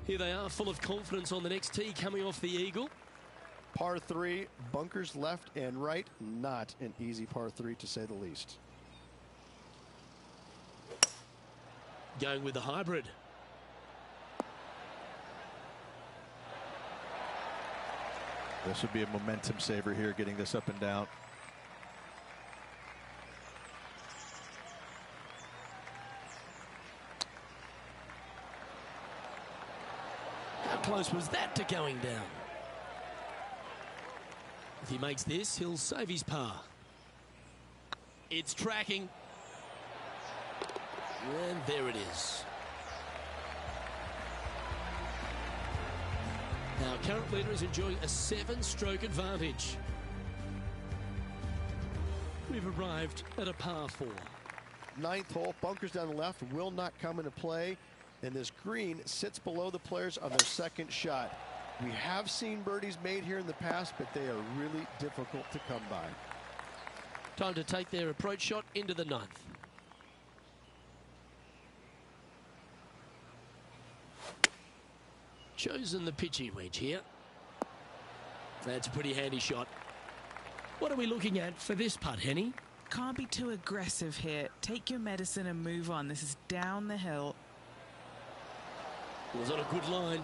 Here they are, full of confidence on the next tee, coming off the eagle. Par 3, bunkers left and right. Not an easy par 3, to say the least. Going with the hybrid. This would be a momentum saver here, getting this up and down. How close was that to going down? If he makes this, he'll save his par. It's tracking. And there it is. Our current leader is enjoying a 7-stroke advantage. We've arrived at a par 4. 9th hole, bunkers down the left will not come into play, and this green sits below the players on their 2nd shot. We have seen birdies made here in the past, but they are really difficult to come by. Time to take their approach shot into the 9th. Chosen the pitching wedge here. That's a pretty handy shot. What are we looking at for this putt, Henny? Can't be too aggressive here. Take your medicine and move on. This is down the hill. Was on a good line.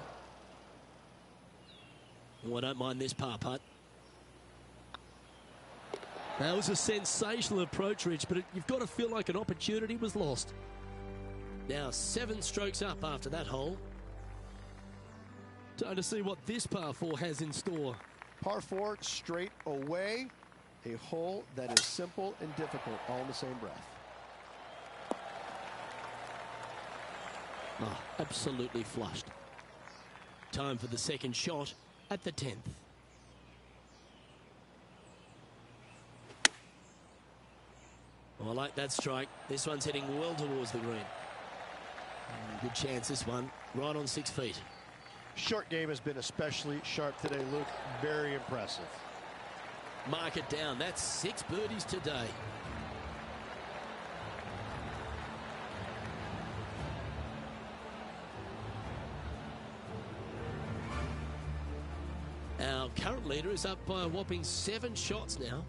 Oh, I don't mind this par putt. That was a sensational approach, Rich, but you've got to feel like an opportunity was lost. Now 7 strokes up after that hole. Time to see what this par 4 has in store. Par 4 straight away. A hole that is simple and difficult all in the same breath. Oh, absolutely flushed. Time for the 2nd shot at the 10th. Oh, I like that strike. This one's heading well towards the green. Good chance, this one. Right on 6 feet. Short game has been especially sharp today, Luke. Very impressive. Mark it down. That's 6 birdies today. Our current leader is up by a whopping 7 shots now.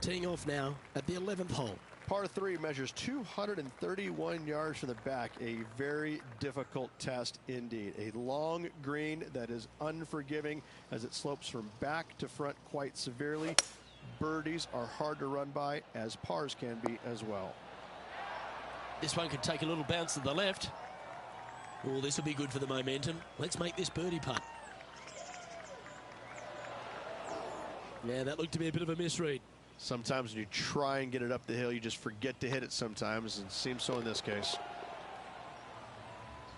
Teeing off now at the 11th hole. Par 3 measures 231 yards from the back. A very difficult test indeed. A long green that is unforgiving as it slopes from back to front quite severely. Birdies are hard to run by, as pars can be as well. This one could take a little bounce to the left. Oh, this will be good for the momentum. Let's make this birdie putt. Yeah, that looked to be a bit of a misread. Sometimes when you try and get it up the hill, you just forget to hit it sometimes, and it seems so in this case.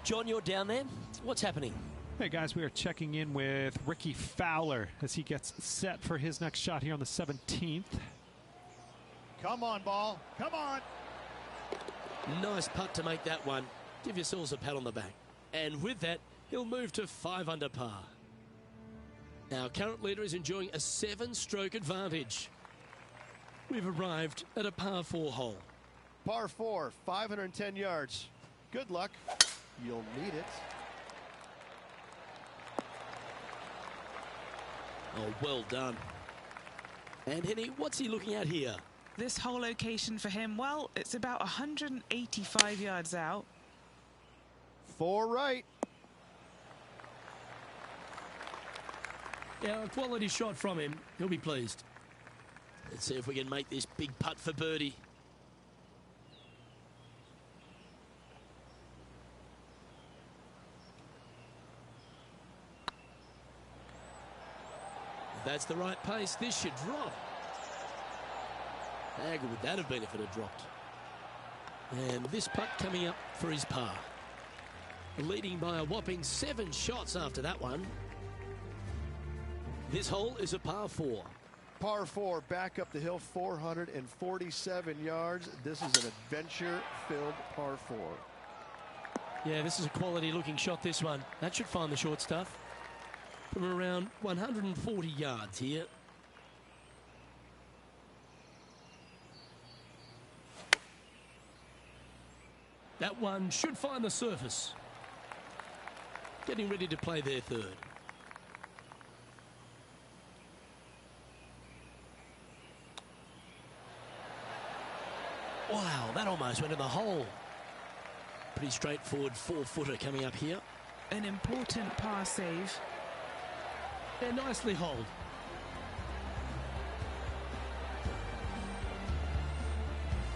John, you're down there. What's happening? Hey guys, we are checking in with Ricky Fowler as he gets set for his next shot here on the 17th. Come on, ball. Come on. Nice putt to make that one. Give yourselves a pat on the back. And with that, he'll move to 5 under par. Our current leader is enjoying a 7-stroke advantage. We've arrived at a par 4 hole. Par 4, 510 yards. Good luck. You'll need it. Oh, well done. And Henny, what's he looking at here? This whole location for him, well, it's about 185 yards out. 4 right. Yeah, a quality shot from him. He'll be pleased. Let's see if we can make this big putt for birdie. If that's the right pace, this should drop. How good would that have been if it had dropped? And this putt coming up for his par. Leading by a whopping 7 shots after that one. This hole is a par 4. Par 4, back up the hill, 447 yards. This is an adventure-filled par 4. Yeah, this is a quality-looking shot, this one. That should find the short stuff. From around 140 yards here. That one should find the surface. Getting ready to play their third. Wow, that almost went in the hole. Pretty straightforward 4-footer coming up here. An important par save. Yeah, nicely holed.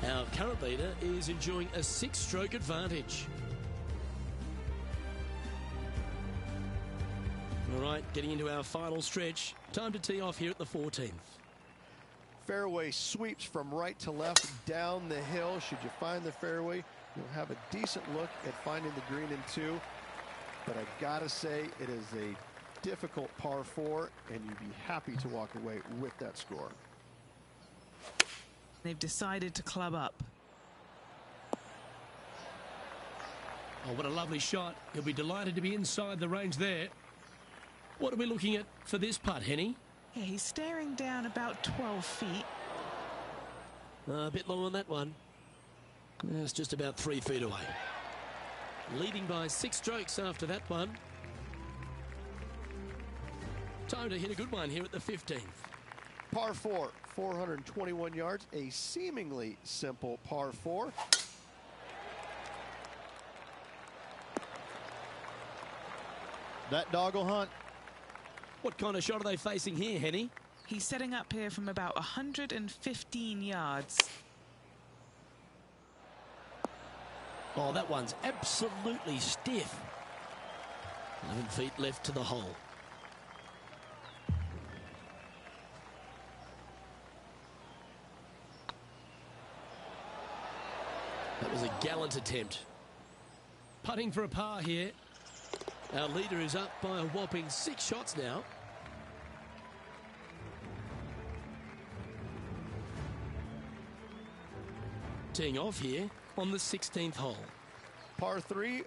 Our current leader is enjoying a 6-stroke advantage. All right, getting into our final stretch. Time to tee off here at the 14th. Fairway sweeps from right to left down the hill. Should you find the fairway, you'll have a decent look at finding the green in 2. But I gotta say, it is a difficult par 4, and you'd be happy to walk away with that score. They've decided to club up. Oh, what a lovely shot. He'll be delighted to be inside the range there. What are we looking at for this putt, Henny? Yeah, he's staring down about 12 feet. A bit long on that one. It's just about 3 feet away. Leading by 6 strokes after that one. Time to hit a good one here at the 15th. Par 4, 421 yards. A seemingly simple par 4. That dog will hunt. What kind of shot are they facing here, Henny? He's setting up here from about 115 yards. Oh, that one's absolutely stiff. 11 feet left to the hole. That was a gallant attempt. Putting for a par here. Our leader is up by a whopping 6 shots now. Teeing off here on the 16th hole. Par 3.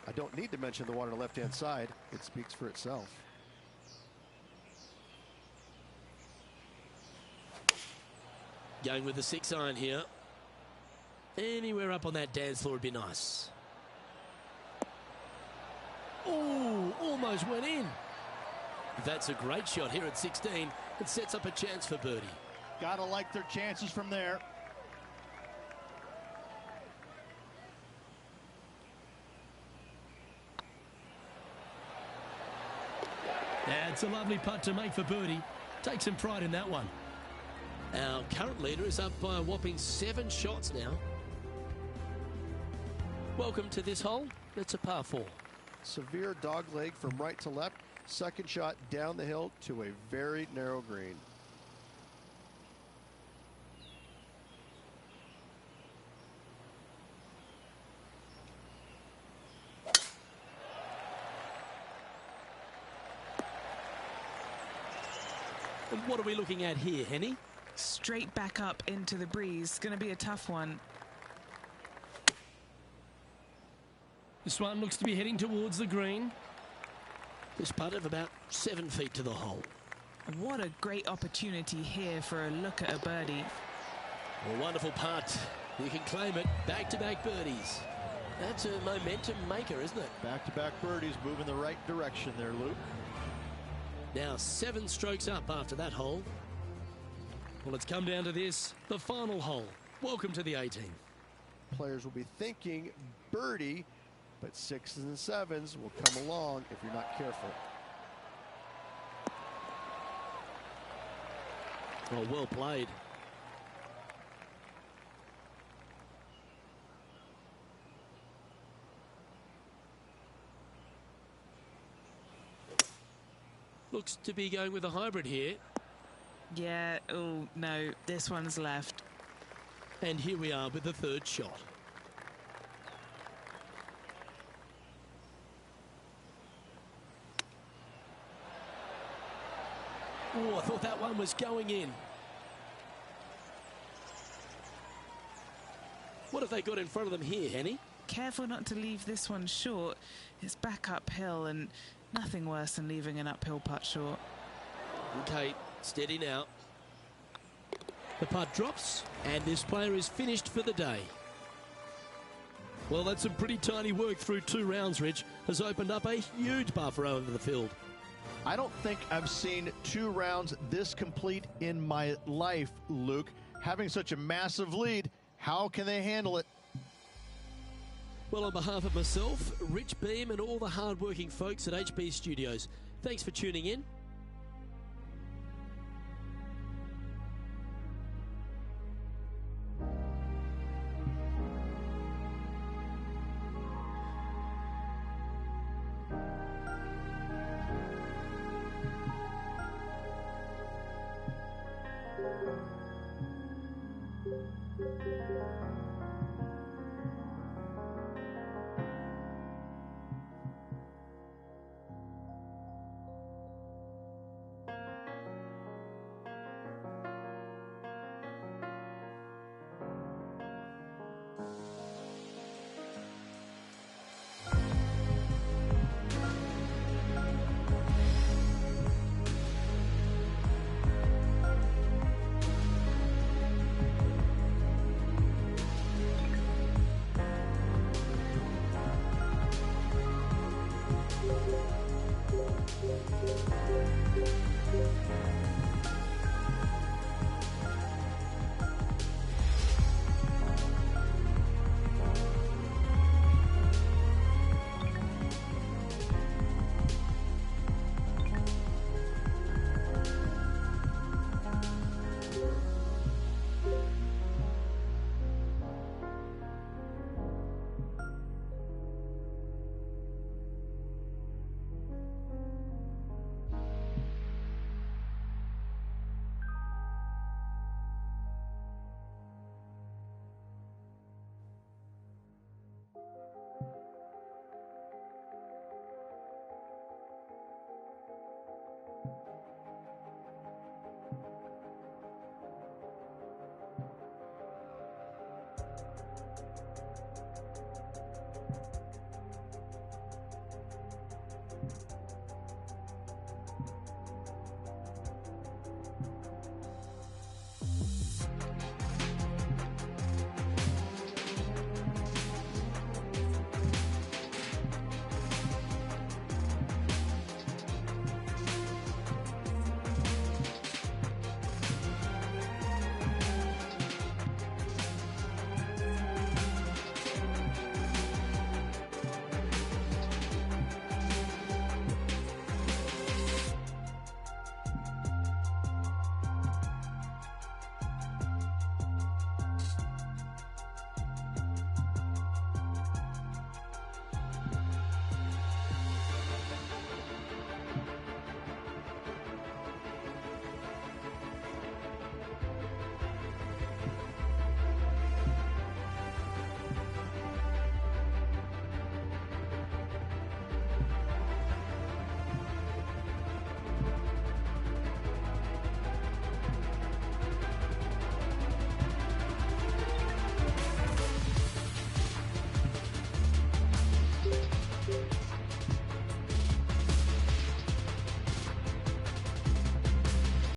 I don't need to mention the one on the left-hand side. It speaks for itself. Going with the 6-iron here. Anywhere up on that dance floor would be nice. Oh, almost went in. That's a great shot here at 16. It sets up a chance for birdie. Gotta like their chances from there. That's a lovely putt to make for birdie. Take some pride in that one. Our current leader is up by a whopping 7 shots now. Welcome to this hole. It's a par 4. Severe dog leg from right to left. Second shot down the hill to a very narrow green. And what are we looking at here, Henny? Straight back up into the breeze. Going to be a tough one. This one looks to be heading towards the green. This putt of about 7 feet to the hole. What a great opportunity here for a look at a birdie. A wonderful putt. You can claim it. Back-to-back birdies. That's a momentum maker, isn't it? Back-to-back birdies, move in the right direction there, Luke. Now 7 strokes up after that hole. Well, it's come down to this, the final hole. Welcome to the 18th. Players will be thinking birdie, but 6s and 7s will come along if you're not careful. Oh, well played. Looks to be going with a hybrid here. Yeah, oh no, this one's left. And here we are with the 3rd shot. Oh, I thought that one was going in. What have they got in front of them here, Henny? Careful not to leave this one short. It's back uphill and nothing worse than leaving an uphill putt short. Okay, steady now. The putt drops, and this player is finished for the day. Well, that's some pretty tiny work through 2 rounds, Rich. Has opened up a huge buffer over the field. I don't think I've seen 2 rounds this complete in my life, Luke. Having such a massive lead, how can they handle it? Well, on behalf of myself, Rich Beam, and all the hard-working folks at HB Studios, thanks for tuning in.